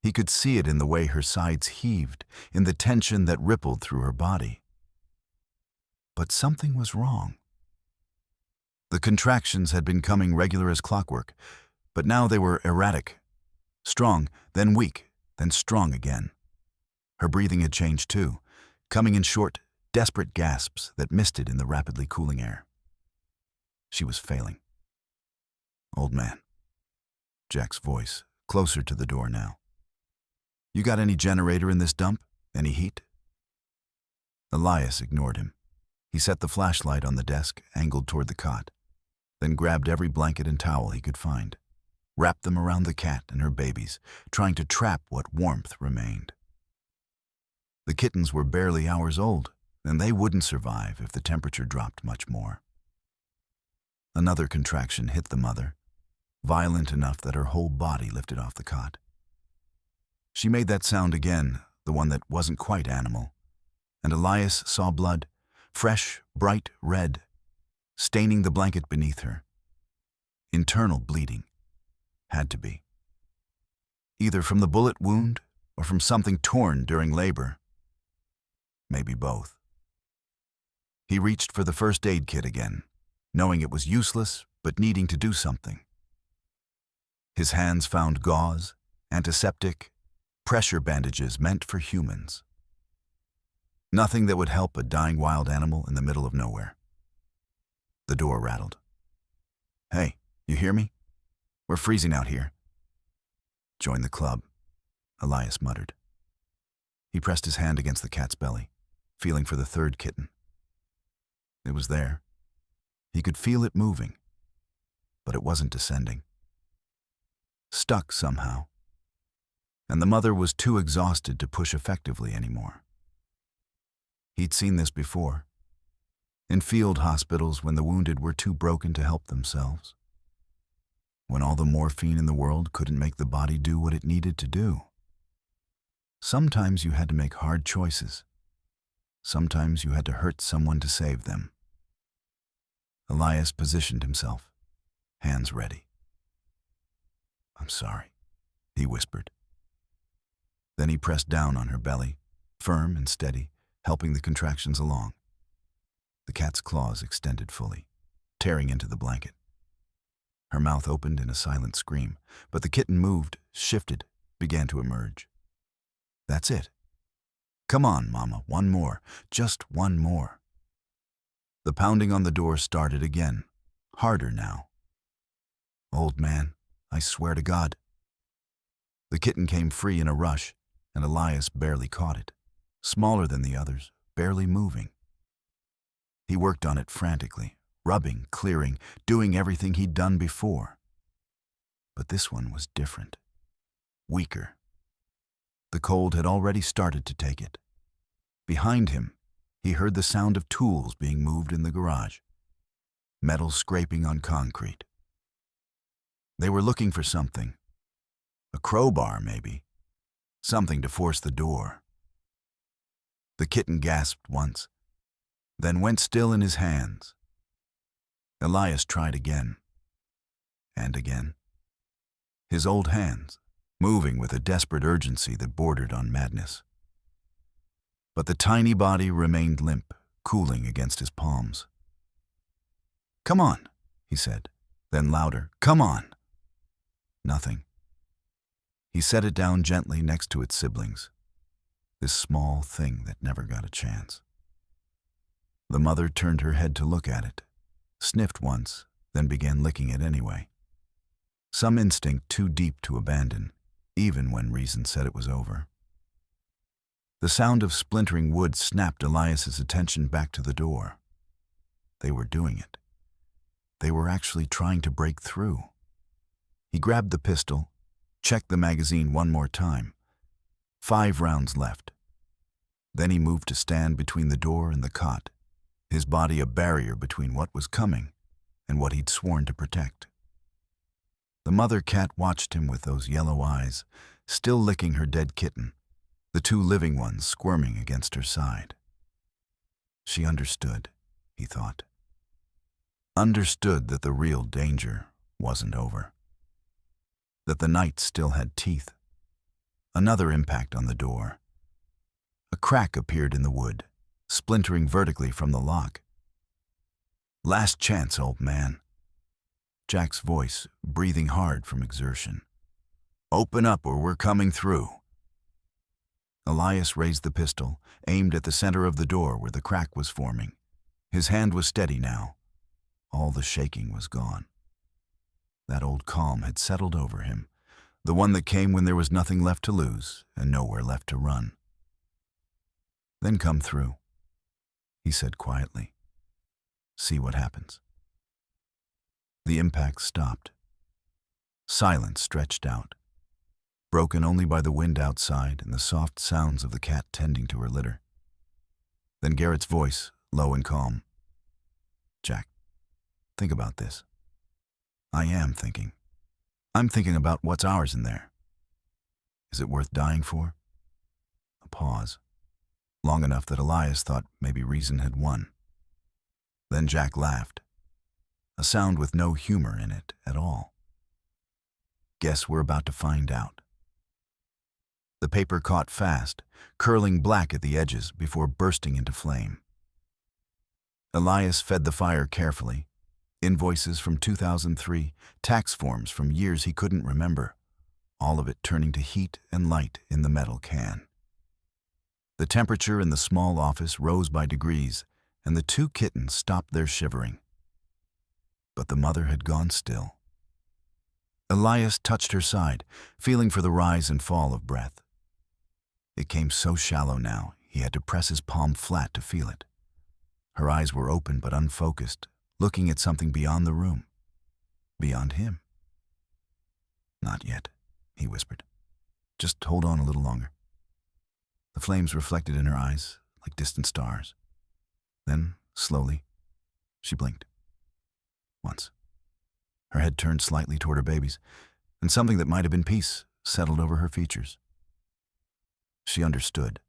He could see it in the way her sides heaved, in the tension that rippled through her body. But something was wrong. The contractions had been coming regular as clockwork, but now they were erratic. Strong, then weak, then strong again. Her breathing had changed too, coming in short, desperate gasps that misted in the rapidly cooling air. She was failing. "Old man." Jack's voice, closer to the door now. "You got any generator in this dump? Any heat?" Elias ignored him. He set the flashlight on the desk, angled toward the cot, then grabbed every blanket and towel he could find, wrapped them around the cat and her babies, trying to trap what warmth remained. The kittens were barely hours old, and they wouldn't survive if the temperature dropped much more. Another contraction hit the mother, violent enough that her whole body lifted off the cot. She made that sound again, the one that wasn't quite animal, and Elias saw blood, fresh, bright red, staining the blanket beneath her. Internal bleeding. Had to be. Either from the bullet wound or from something torn during labor. Maybe both. He reached for the first aid kit again, knowing it was useless but needing to do something. His hands found gauze, antiseptic, pressure bandages meant for humans. Nothing that would help a dying wild animal in the middle of nowhere. The door rattled. "Hey, you hear me? We're freezing out here." "Join the club," Elias muttered. He pressed his hand against the cat's belly, feeling for the 3rd kitten. It was there. He could feel it moving, but it wasn't descending. Stuck somehow. And the mother was too exhausted to push effectively anymore. He'd seen this before. In field hospitals when the wounded were too broken to help themselves. When all the morphine in the world couldn't make the body do what it needed to do. Sometimes you had to make hard choices. Sometimes you had to hurt someone to save them. Elias positioned himself, hands ready. "I'm sorry," he whispered. Then he pressed down on her belly, firm and steady, helping the contractions along. The cat's claws extended fully, tearing into the blanket. Her mouth opened in a silent scream, but the kitten moved, shifted, began to emerge. "That's it. Come on, Mama, one more, just one more." The pounding on the door started again, harder now. "Old man, I swear to God." The kitten came free in a rush, and Elias barely caught it, smaller than the others, barely moving. He worked on it frantically, rubbing, clearing, doing everything he'd done before. But this one was different, weaker. The cold had already started to take it. Behind him, he heard the sound of tools being moved in the garage, metal scraping on concrete. They were looking for something. A crowbar, maybe. Something to force the door. The kitten gasped once, then went still in his hands. Elias tried again, and again. His old hands, moving with a desperate urgency that bordered on madness. But the tiny body remained limp, cooling against his palms. "Come on," he said, then louder, "Come on." Nothing. He set it down gently next to its siblings, this small thing that never got a chance. The mother turned her head to look at it, sniffed once, then began licking it anyway. Some instinct too deep to abandon, even when reason said it was over. The sound of splintering wood snapped Elias's attention back to the door. They were doing it. They were actually trying to break through. He grabbed the pistol, checked the magazine one more time. 5 rounds left. Then he moved to stand between the door and the cot, his body a barrier between what was coming and what he'd sworn to protect. The mother cat watched him with those yellow eyes, still licking her dead kitten, the 2 living ones squirming against her side. She understood, he thought. Understood that the real danger wasn't over. That the night still had teeth. Another impact on the door. A crack appeared in the wood, splintering vertically from the lock. "Last chance, old man." Jack's voice, breathing hard from exertion. "Open up or we're coming through." Elias raised the pistol, aimed at the center of the door where the crack was forming. His hand was steady now. All the shaking was gone. That old calm had settled over him, the one that came when there was nothing left to lose and nowhere left to run. "Then come through," he said quietly. "See what happens." The impact stopped. Silence stretched out, broken only by the wind outside and the soft sounds of the cat tending to her litter. Then Garrett's voice, low and calm. "Jack, think about this." "I am thinking. I'm thinking about what's ours in there. Is it worth dying for?" A pause, long enough that Elias thought maybe reason had won. Then Jack laughed, a sound with no humor in it at all. "Guess we're about to find out." The paper caught fast, curling black at the edges before bursting into flame. Elias fed the fire carefully. Invoices from 2003, tax forms from years he couldn't remember, all of it turning to heat and light in the metal can. The temperature in the small office rose by degrees, and the 2 kittens stopped their shivering. But the mother had gone still. Elias touched her side, feeling for the rise and fall of breath. It came so shallow now, he had to press his palm flat to feel it. Her eyes were open but unfocused, looking at something beyond the room. Beyond him. "Not yet," he whispered. "Just hold on a little longer." The flames reflected in her eyes like distant stars. Then, slowly, she blinked. Once. Her head turned slightly toward her babies, and something that might have been peace settled over her features. She understood.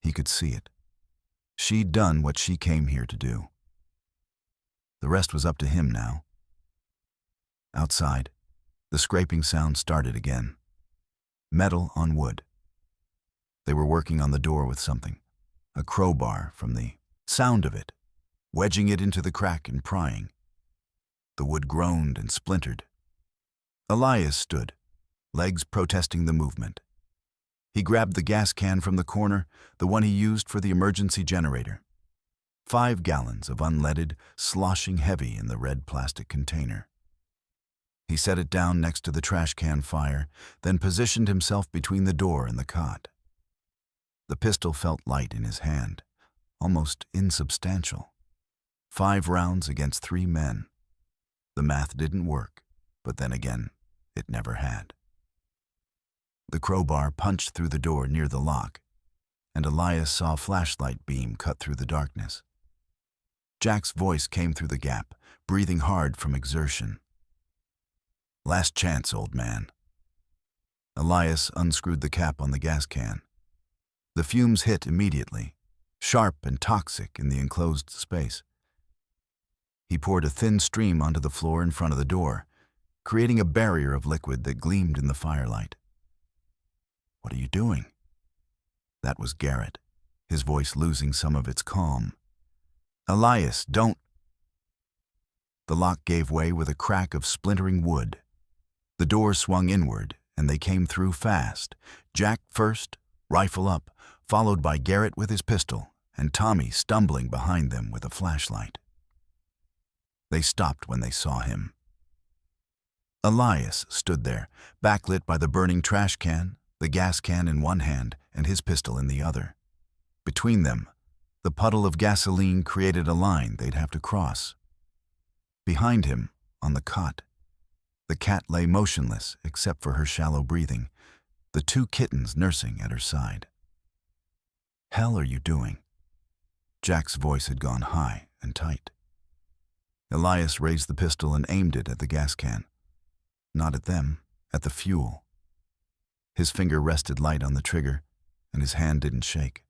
He could see it. She'd done what she came here to do. The rest was up to him now. Outside, the scraping sound started again. Metal on wood. They were working on the door with something, a crowbar from the sound of it, wedging it into the crack and prying. The wood groaned and splintered. Elias stood, legs protesting the movement. He grabbed the gas can from the corner, the one he used for the emergency generator. 5 gallons of unleaded, sloshing heavy in the red plastic container. He set it down next to the trash can fire, then positioned himself between the door and the cot. The pistol felt light in his hand, almost insubstantial. 5 rounds against 3 men. The math didn't work, but then again, it never had. The crowbar punched through the door near the lock, and Elias saw a flashlight beam cut through the darkness. Jack's voice came through the gap, breathing hard from exertion. "Last chance, old man." Elias unscrewed the cap on the gas can. The fumes hit immediately, sharp and toxic in the enclosed space. He poured a thin stream onto the floor in front of the door, creating a barrier of liquid that gleamed in the firelight. "What are you doing?" That was Garrett, his voice losing some of its calm. "Elias, don't—" The lock gave way with a crack of splintering wood. The door swung inward, and they came through fast. Jack first, rifle up, followed by Garrett with his pistol, and Tommy stumbling behind them with a flashlight. They stopped when they saw him. Elias stood there, backlit by the burning trash can, the gas can in one hand and his pistol in the other. Between them, the puddle of gasoline created a line they'd have to cross. Behind him, on the cot, the cat lay motionless except for her shallow breathing, the 2 kittens nursing at her side. "Hell are you doing?" Jack's voice had gone high and tight. Elias raised the pistol and aimed it at the gas can. Not at them, at the fuel. His finger rested light on the trigger, and his hand didn't shake.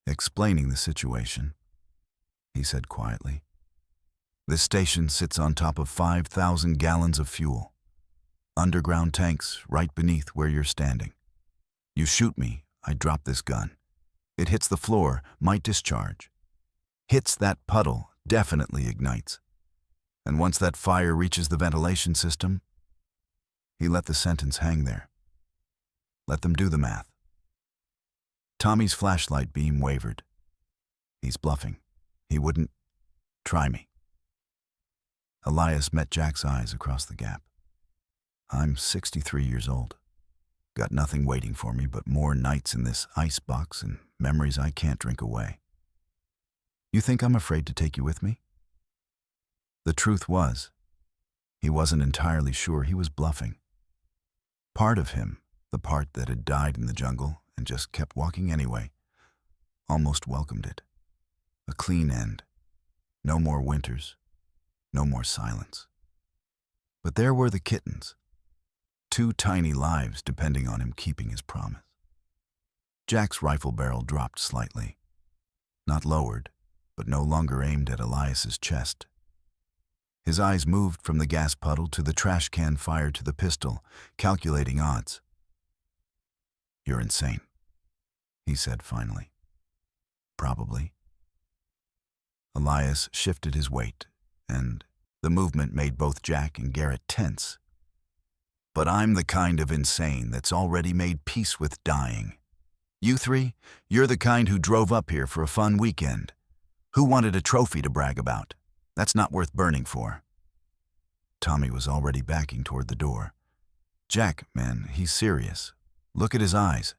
"Explaining the situation," he said quietly. "This station sits on top of 5,000 gallons of fuel. Underground tanks right beneath where you're standing. You shoot me, I drop this gun. It hits the floor, might discharge. Hits that puddle, definitely ignites. And once that fire reaches the ventilation system," he let the sentence hang there. "Let them do the math." Tommy's flashlight beam wavered. "He's bluffing. He wouldn't try me." Elias met Jack's eyes across the gap. "I'm 63 years old. Got nothing waiting for me but more nights in this ice box and memories I can't drink away. You think I'm afraid to take you with me?" The truth was, he wasn't entirely sure he was bluffing. Part of him, the part that had died in the jungle and just kept walking anyway, almost welcomed it. A clean end. No more winters. No more silence. But there were the kittens. 2 tiny lives depending on him keeping his promise. Jack's rifle barrel dropped slightly. Not lowered, but no longer aimed at Elias's chest. His eyes moved from the gas puddle to the trash can fired to the pistol, calculating odds. "You're insane," he said finally. "Probably." Elias shifted his weight, and the movement made both Jack and Garrett tense. "But I'm the kind of insane that's already made peace with dying. You 3, you're the kind who drove up here for a fun weekend. Who wanted a trophy to brag about? That's not worth burning for." Tommy was already backing toward the door. "Jack, man, he's serious. Look at his eyes."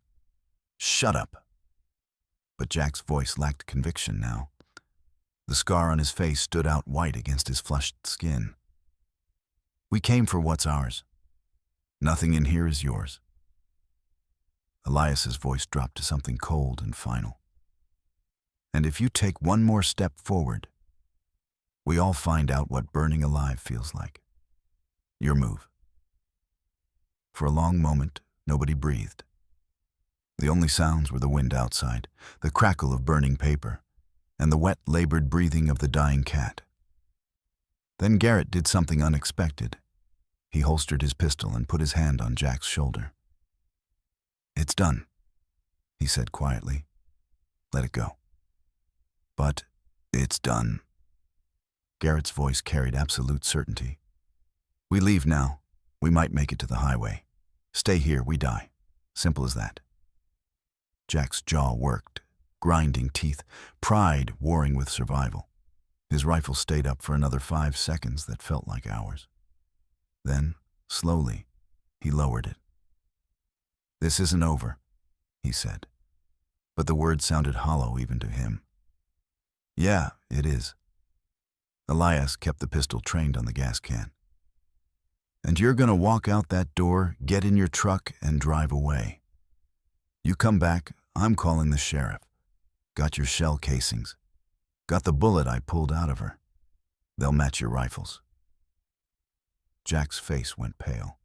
"Shut up." But Jack's voice lacked conviction now. The scar on his face stood out white against his flushed skin. "We came for what's ours. Nothing in here is yours." Elias's voice dropped to something cold and final. "And if you take one more step forward, we all find out what burning alive feels like. Your move." For a long moment, nobody breathed. The only sounds were the wind outside, the crackle of burning paper, and the wet, labored breathing of the dying cat. Then Garrett did something unexpected. He holstered his pistol and put his hand on Jack's shoulder. "It's done," he said quietly. "Let it go." "But it's done." Garrett's voice carried absolute certainty. "We leave now. We might make it to the highway. Stay here, we die. Simple as that." Jack's jaw worked, grinding teeth, pride warring with survival. His rifle stayed up for another 5 seconds that felt like hours. Then, slowly, he lowered it. "This isn't over," he said, but the words sounded hollow even to him. Yeah, it is. Elias kept the pistol trained on the gas can. And you're gonna walk out that door, get in your truck, and drive away. You come back, I'm calling the sheriff. Got your shell casings. Got the bullet I pulled out of her. They'll match your rifles. Jack's face went pale.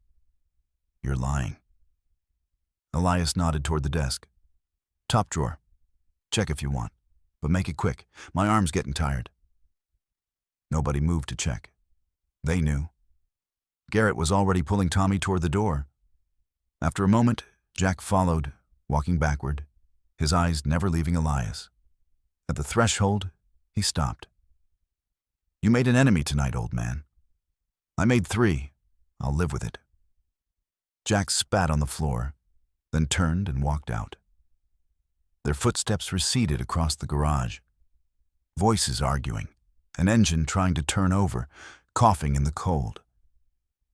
You're lying. Elias nodded toward the desk. Top drawer. Check if you want, but make it quick. My arm's getting tired. Nobody moved to check. They knew. Garrett was already pulling Tommy toward the door. After a moment, Jack followed, walking backward, his eyes never leaving Elias. At the threshold, he stopped. You made an enemy tonight, old man. I made 3. I'll live with it. Jack spat on the floor, then turned and walked out. Their footsteps receded across the garage. Voices arguing, an engine trying to turn over, coughing in the cold.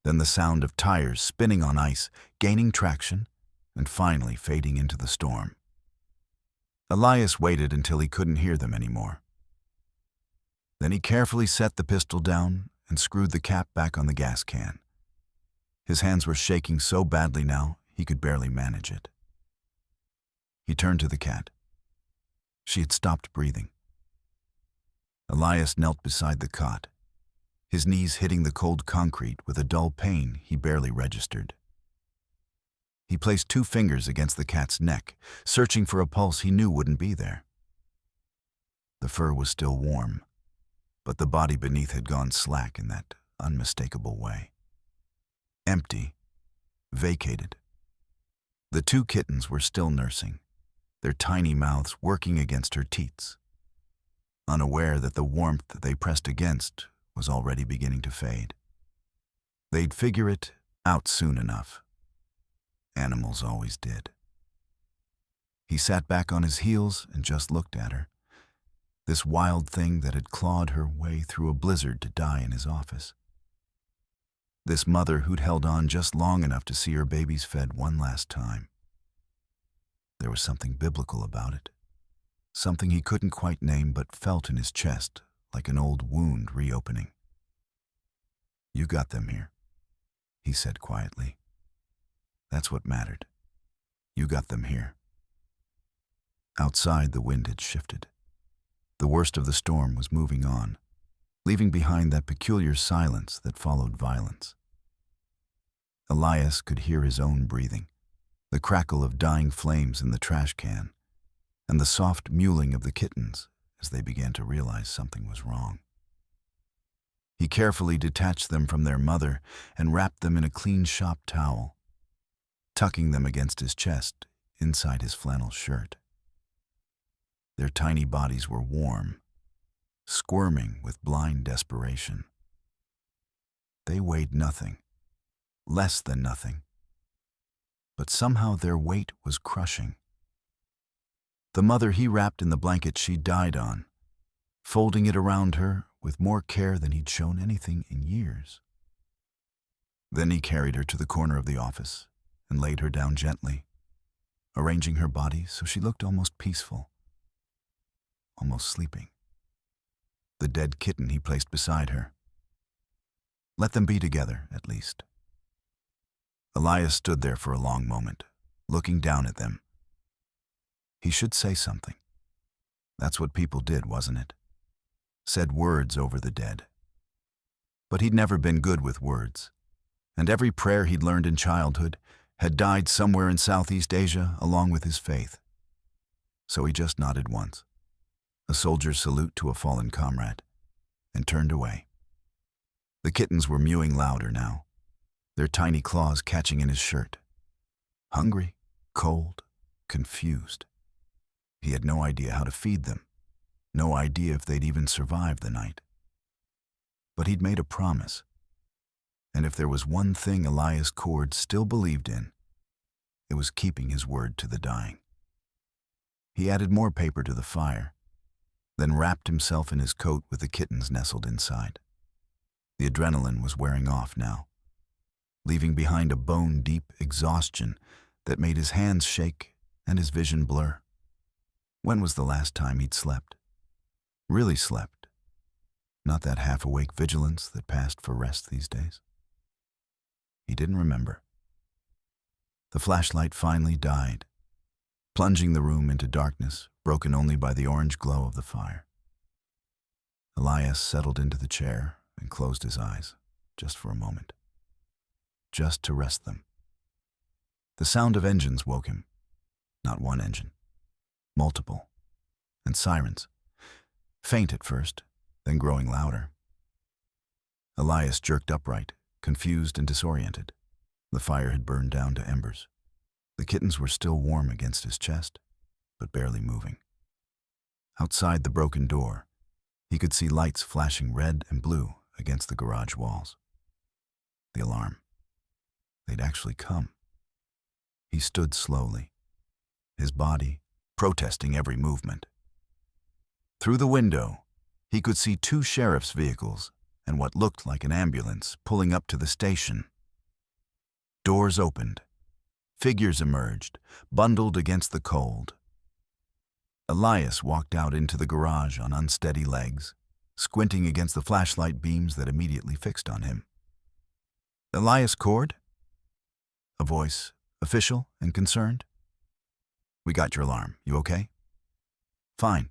Then the sound of tires spinning on ice, gaining traction, and finally fading into the storm. Elias waited until he couldn't hear them anymore. Then he carefully set the pistol down and screwed the cap back on the gas can. His hands were shaking so badly now he could barely manage it. He turned to the cat. She had stopped breathing. Elias knelt beside the cot, his knees hitting the cold concrete with a dull pain he barely registered. He placed 2 fingers against the cat's neck, searching for a pulse he knew wouldn't be there. The fur was still warm, but the body beneath had gone slack in that unmistakable way. Empty, vacated. The 2 kittens were still nursing, their tiny mouths working against her teats, unaware that the warmth they pressed against was already beginning to fade. They'd figure it out soon enough. Animals always did. He sat back on his heels and just looked at her, this wild thing that had clawed her way through a blizzard to die in his office. This mother who'd held on just long enough to see her babies fed one last time. There was something biblical about it, something he couldn't quite name but felt in his chest like an old wound reopening. You got them here, he said quietly. That's what mattered. You got them here. Outside, the wind had shifted. The worst of the storm was moving on, leaving behind that peculiar silence that followed violence. Elias could hear his own breathing, the crackle of dying flames in the trash can, and the soft mewling of the kittens as they began to realize something was wrong. He carefully detached them from their mother and wrapped them in a clean shop towel, tucking them against his chest inside his flannel shirt. Their tiny bodies were warm, squirming with blind desperation. They weighed nothing, less than nothing, but somehow their weight was crushing. The mother he wrapped in the blanket she died on, folding it around her with more care than he'd shown anything in years. Then he carried her to the corner of the office and laid her down gently, arranging her body so she looked almost peaceful, almost sleeping. The dead kitten he placed beside her. Let them be together, at least. Elias stood there for a long moment, looking down at them. He should say something. That's what people did, wasn't it? Said words over the dead. But he'd never been good with words, and every prayer he'd learned in childhood had died somewhere in Southeast Asia along with his faith. So he just nodded once, a soldier's salute to a fallen comrade, and turned away. The kittens were mewing louder now, their tiny claws catching in his shirt. Hungry, cold, confused. He had no idea how to feed them, no idea if they'd even survive the night. But he'd made a promise, and if there was one thing Elias Cord still believed in, it was keeping his word to the dying. He added more paper to the fire, then wrapped himself in his coat with the kittens nestled inside. The adrenaline was wearing off now, leaving behind a bone-deep exhaustion that made his hands shake and his vision blur. When was the last time he'd slept? Really slept. Not that half-awake vigilance that passed for rest these days. He didn't remember. The flashlight finally died, plunging the room into darkness, broken only by the orange glow of the fire. Elias settled into the chair and closed his eyes, just for a moment. Just to rest them. The sound of engines woke him. Not one engine. Multiple. And sirens. Faint at first, then growing louder. Elias jerked upright, confused and disoriented. The fire had burned down to embers. The kittens were still warm against his chest, but barely moving. Outside the broken door, he could see lights flashing red and blue against the garage walls. The alarm. They'd actually come. He stood slowly, his body protesting every movement. Through the window, he could see two sheriff's vehicles and what looked like an ambulance pulling up to the station. Doors opened. Figures emerged, bundled against the cold. Elias walked out into the garage on unsteady legs, squinting against the flashlight beams that immediately fixed on him. "Elias Cord?" A voice, official and concerned. "We got your alarm. You okay?" "Fine."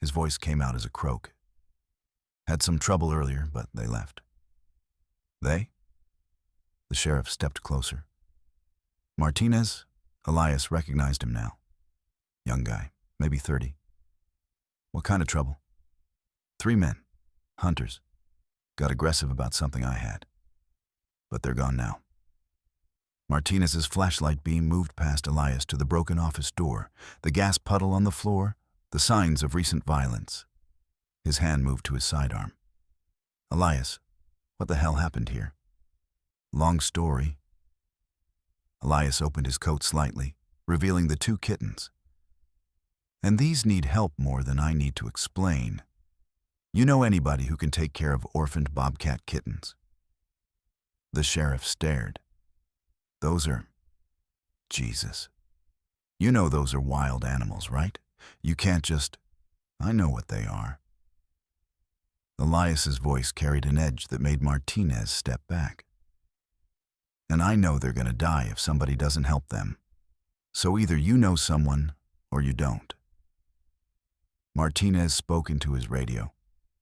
His voice came out as a croak. "Had some trouble earlier, but they left." "They?" The sheriff stepped closer. "Martinez?" Elias recognized him now. Young guy, maybe 30. "What kind of trouble?" "3 men. Hunters. Got aggressive about something I had. But they're gone now." Martinez's flashlight beam moved past Elias to the broken office door, the gas puddle on the floor, the signs of recent violence. His hand moved to his sidearm. "Elias, what the hell happened here?" "Long story." Elias opened his coat slightly, revealing the 2 kittens. "And these need help more than I need to explain. You know anybody who can take care of orphaned Bobcat kittens?" The sheriff stared. "Those are... Jesus. You know those are wild animals, right? You can't just... I know what they are." Elias's voice carried an edge that made Martinez step back. "And I know they're going to die if somebody doesn't help them. So either you know someone or you don't." Martinez spoke into his radio,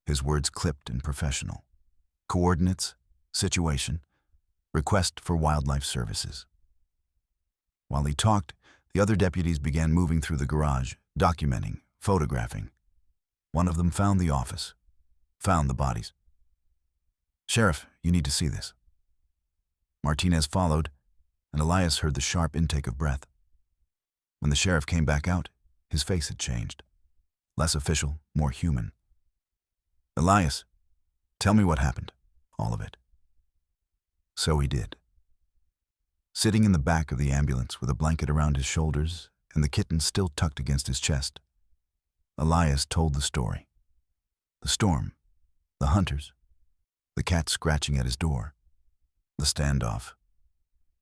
his words clipped and professional. Coordinates, situation, request for wildlife services. While he talked, the other deputies began moving through the garage, documenting, photographing. One of them found the office, found the bodies. "Sheriff, you need to see this." Martinez followed, and Elias heard the sharp intake of breath. When the sheriff came back out, his face had changed. Less official, more human. "Elias, tell me what happened. All of it." So he did. Sitting in the back of the ambulance with a blanket around his shoulders and the kitten still tucked against his chest, Elias told the story. The storm, the hunters, the cat scratching at his door, the standoff,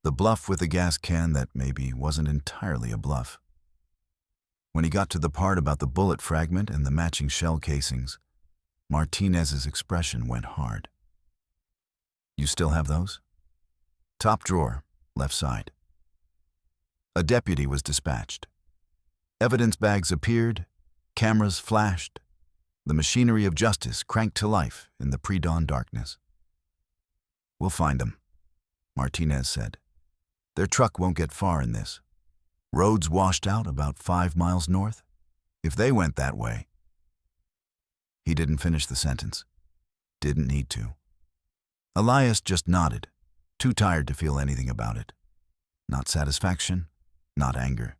the bluff with the gas can that maybe wasn't entirely a bluff. When he got to the part about the bullet fragment and the matching shell casings, Martinez's expression went hard. "You still have those?" "Top drawer, left side." A deputy was dispatched. Evidence bags appeared, cameras flashed, the machinery of justice cranked to life in the pre-dawn darkness. "We'll find them," Martinez said. "Their truck won't get far in this. Roads washed out about 5 miles north. If they went that way..." He didn't finish the sentence. Didn't need to. Elias just nodded, too tired to feel anything about it. Not satisfaction, not anger.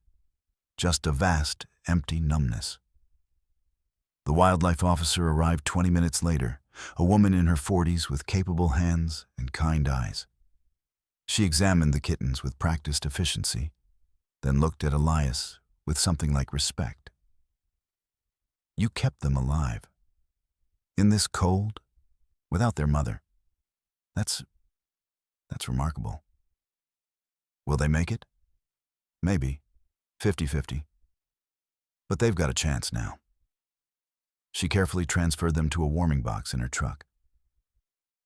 Just a vast, empty numbness. The wildlife officer arrived 20 minutes later, a woman in her 40s with capable hands and kind eyes. She examined the kittens with practiced efficiency, then looked at Elias with something like respect. "You kept them alive. In this cold, without their mother. That's remarkable. Will they make it? Maybe. 50-50. But they've got a chance now." She carefully transferred them to a warming box in her truck.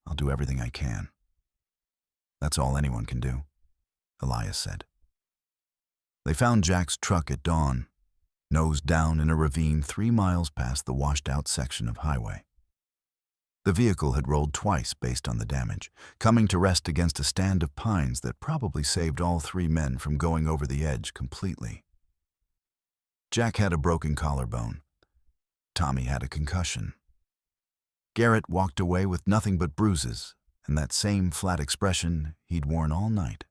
"I'll do everything I can." "That's all anyone can do," Elias said. They found Jack's truck at dawn, nose down in a ravine 3 miles past the washed-out section of highway. The vehicle had rolled twice based on the damage, coming to rest against a stand of pines that probably saved all 3 men from going over the edge completely. Jack had a broken collarbone. Tommy had a concussion. Garrett walked away with nothing but bruises and that same flat expression he'd worn all night.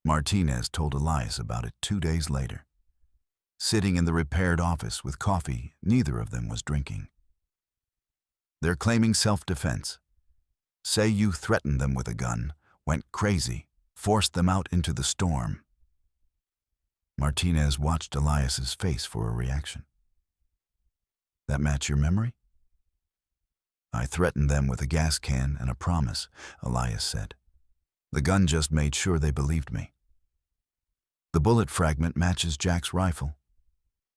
Martinez told Elias about it 2 days later. Sitting in the repaired office with coffee neither of them was drinking. "They're claiming self-defense. Say you threatened them with a gun, went crazy, forced them out into the storm." Martinez watched Elias's face for a reaction. "That match your memory?" "I threatened them with a gas can and a promise," Elias said. "The gun just made sure they believed me." "The bullet fragment matches Jack's rifle.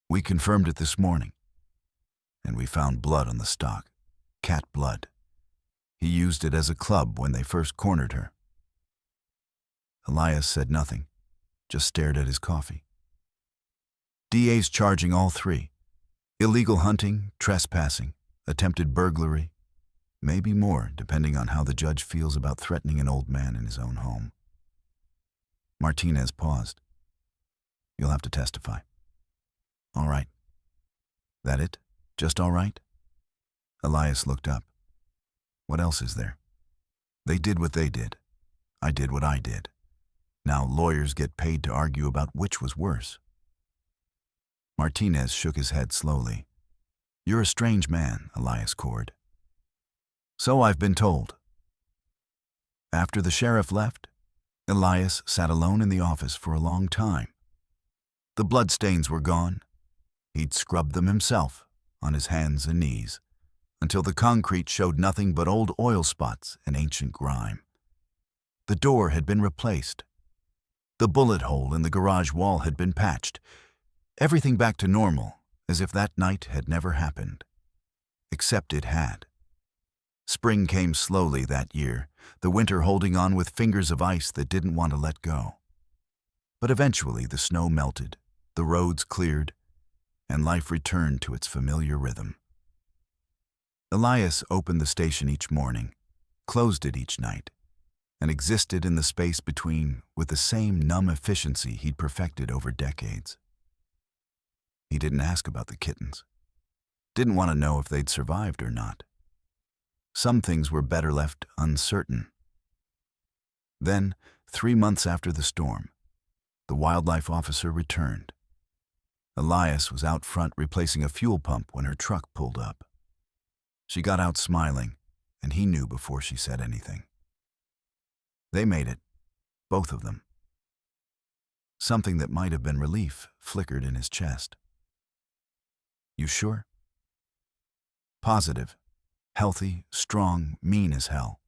We confirmed it this morning. And we found blood on the stock, cat blood. He used it as a club when they first cornered her." Elias said nothing, just stared at his coffee. "DA's charging all 3. Illegal hunting, trespassing, attempted burglary, maybe more depending on how the judge feels about threatening an old man in his own home." Martinez paused. "You'll have to testify." "All right." "That it? Just all right?" Elias looked up. "What else is there? They did what they did. I did what I did. Now lawyers get paid to argue about which was worse." Martinez shook his head slowly. "You're a strange man, Elias Cord." "So I've been told." After the sheriff left, Elias sat alone in the office for a long time. The bloodstains were gone. He'd scrubbed them himself, on his hands and knees, until the concrete showed nothing but old oil spots and ancient grime. The door had been replaced. The bullet hole in the garage wall had been patched. Everything back to normal, as if that night had never happened. Except it had. Spring came slowly that year, the winter holding on with fingers of ice that didn't want to let go. But eventually the snow melted, the roads cleared, and life returned to its familiar rhythm. Elias opened the station each morning, closed it each night, and existed in the space between with the same numb efficiency he'd perfected over decades. He didn't ask about the kittens. Didn't want to know if they'd survived or not. Some things were better left uncertain. Then, 3 months after the storm, the wildlife officer returned. Elias was out front replacing a fuel pump when her truck pulled up. She got out smiling, and he knew before she said anything. They made it, both of them. Something that might have been relief flickered in his chest. "You sure?" "Positive. Healthy, strong, mean as hell.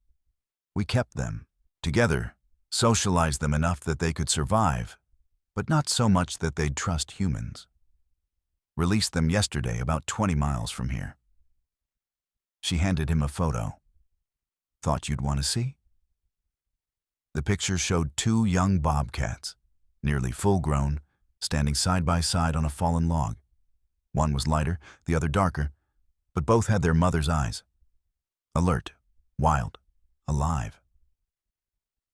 We kept them, together, socialized them enough that they could survive, but not so much that they'd trust humans. Released them yesterday about 20 miles from here." She handed him a photo. "Thought you'd want to see?" The picture showed 2 young bobcats, nearly full-grown, standing side by side on a fallen log. One was lighter, the other darker, but both had their mother's eyes. Alert, wild, alive.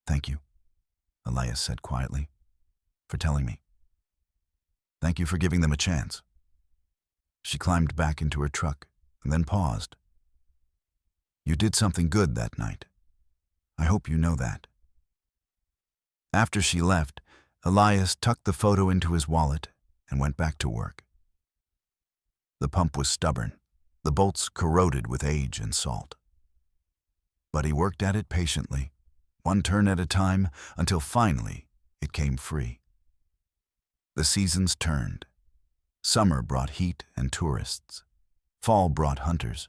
"Thank you," Elias said quietly, "for telling me. Thank you for giving them a chance." She climbed back into her truck and then paused. "You did something good that night. I hope you know that." After she left, Elias tucked the photo into his wallet and went back to work. The pump was stubborn, the bolts corroded with age and salt. But he worked at it patiently, one turn at a time, until finally it came free. The seasons turned. Summer brought heat and tourists. Fall brought hunters,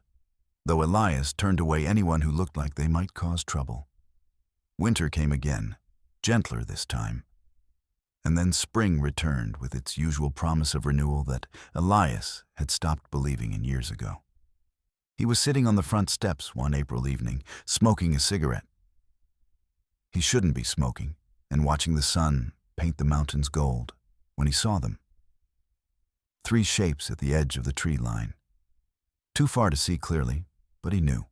though Elias turned away anyone who looked like they might cause trouble. Winter came again, gentler this time. And then spring returned with its usual promise of renewal that Elias had stopped believing in years ago. He was sitting on the front steps one April evening, smoking a cigarette. He shouldn't be smoking, and watching the sun paint the mountains gold, when he saw them. 3 shapes at the edge of the tree line. Too far to see clearly, but he knew.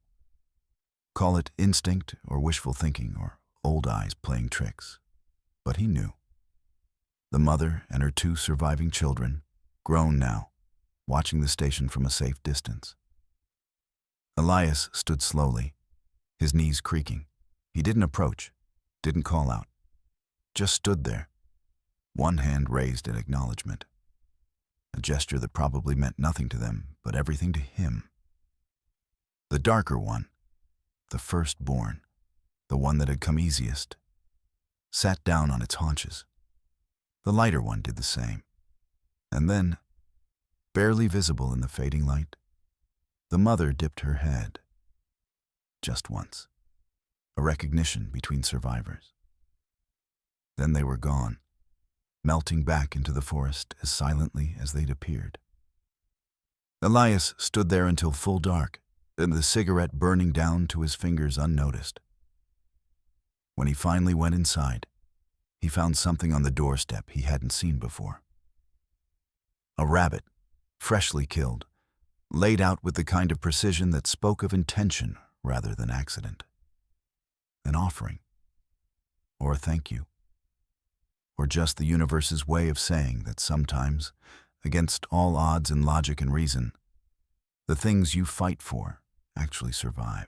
Call it instinct or wishful thinking or old eyes playing tricks, but he knew. The mother and her 2 surviving children, grown now, watching the station from a safe distance. Elias stood slowly, his knees creaking. He didn't approach, didn't call out, just stood there, one hand raised in acknowledgement. A gesture that probably meant nothing to them, but everything to him. The darker one, the firstborn, the one that had come easiest, sat down on its haunches. The lighter one did the same. And then, barely visible in the fading light, the mother dipped her head. Just once. A recognition between survivors. Then they were gone, melting back into the forest as silently as they'd appeared. Elias stood there until full dark, and the cigarette burning down to his fingers unnoticed. When he finally went inside, he found something on the doorstep he hadn't seen before. A rabbit, freshly killed, laid out with the kind of precision that spoke of intention rather than accident. An offering, or a thank you, or just the universe's way of saying that sometimes, against all odds and logic and reason, the things you fight for actually survive.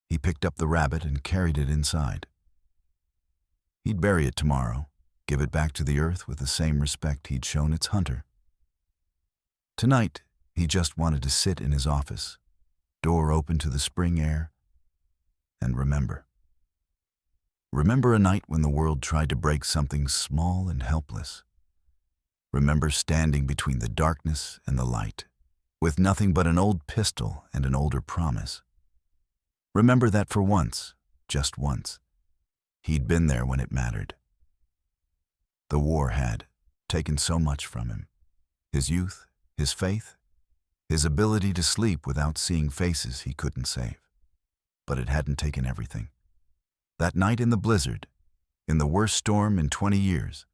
He picked up the rabbit and carried it inside. He'd bury it tomorrow, give it back to the earth with the same respect he'd shown its hunter. Tonight, he just wanted to sit in his office, door open to the spring air, and remember. Remember a night when the world tried to break something small and helpless. Remember standing between the darkness and the light, with nothing but an old pistol and an older promise. Remember that for once, just once, he'd been there when it mattered. The war had taken so much from him. His youth, his faith, his ability to sleep without seeing faces he couldn't save. But it hadn't taken everything. That night in the blizzard, in the worst storm in 20 years,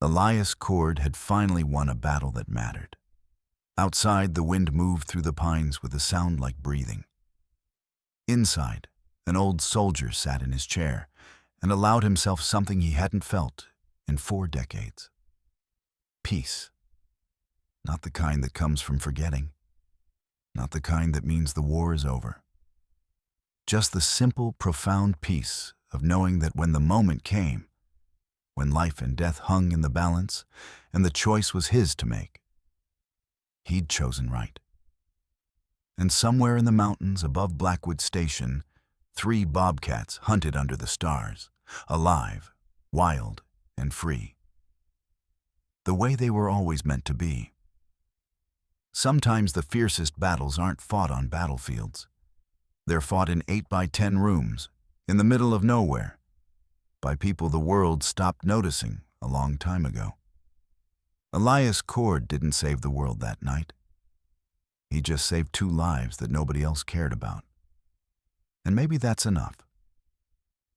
Elias Cord had finally won a battle that mattered. Outside, the wind moved through the pines with a sound like breathing. Inside, an old soldier sat in his chair and allowed himself something he hadn't felt in 4 decades. Peace. Not the kind that comes from forgetting. Not the kind that means the war is over. Just the simple, profound peace of knowing that when the moment came, when life and death hung in the balance and the choice was his to make, he'd chosen right. And somewhere in the mountains above Blackwood Station, 3 bobcats hunted under the stars, alive, wild, and free. The way they were always meant to be. Sometimes the fiercest battles aren't fought on battlefields. They're fought in 8x10 rooms, in the middle of nowhere, by people the world stopped noticing a long time ago. Elias Cord didn't save the world that night. He just saved 2 lives that nobody else cared about. And maybe that's enough.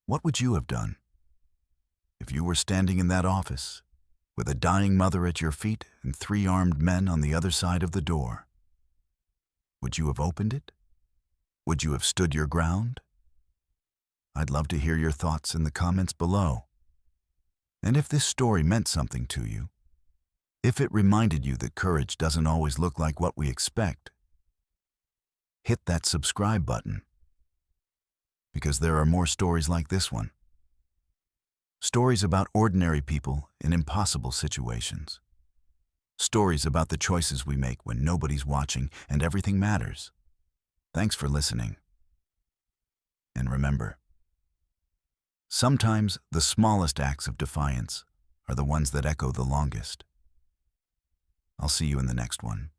What would you have done if you were standing in that office with a dying mother at your feet and 3 armed men on the other side of the door? Would you have opened it? Would you have stood your ground? I'd love to hear your thoughts in the comments below. And if this story meant something to you, if it reminded you that courage doesn't always look like what we expect, hit that subscribe button, because there are more stories like this one. Stories about ordinary people in impossible situations. Stories about the choices we make when nobody's watching and everything matters. Thanks for listening. And remember, sometimes the smallest acts of defiance are the ones that echo the longest. I'll see you in the next one.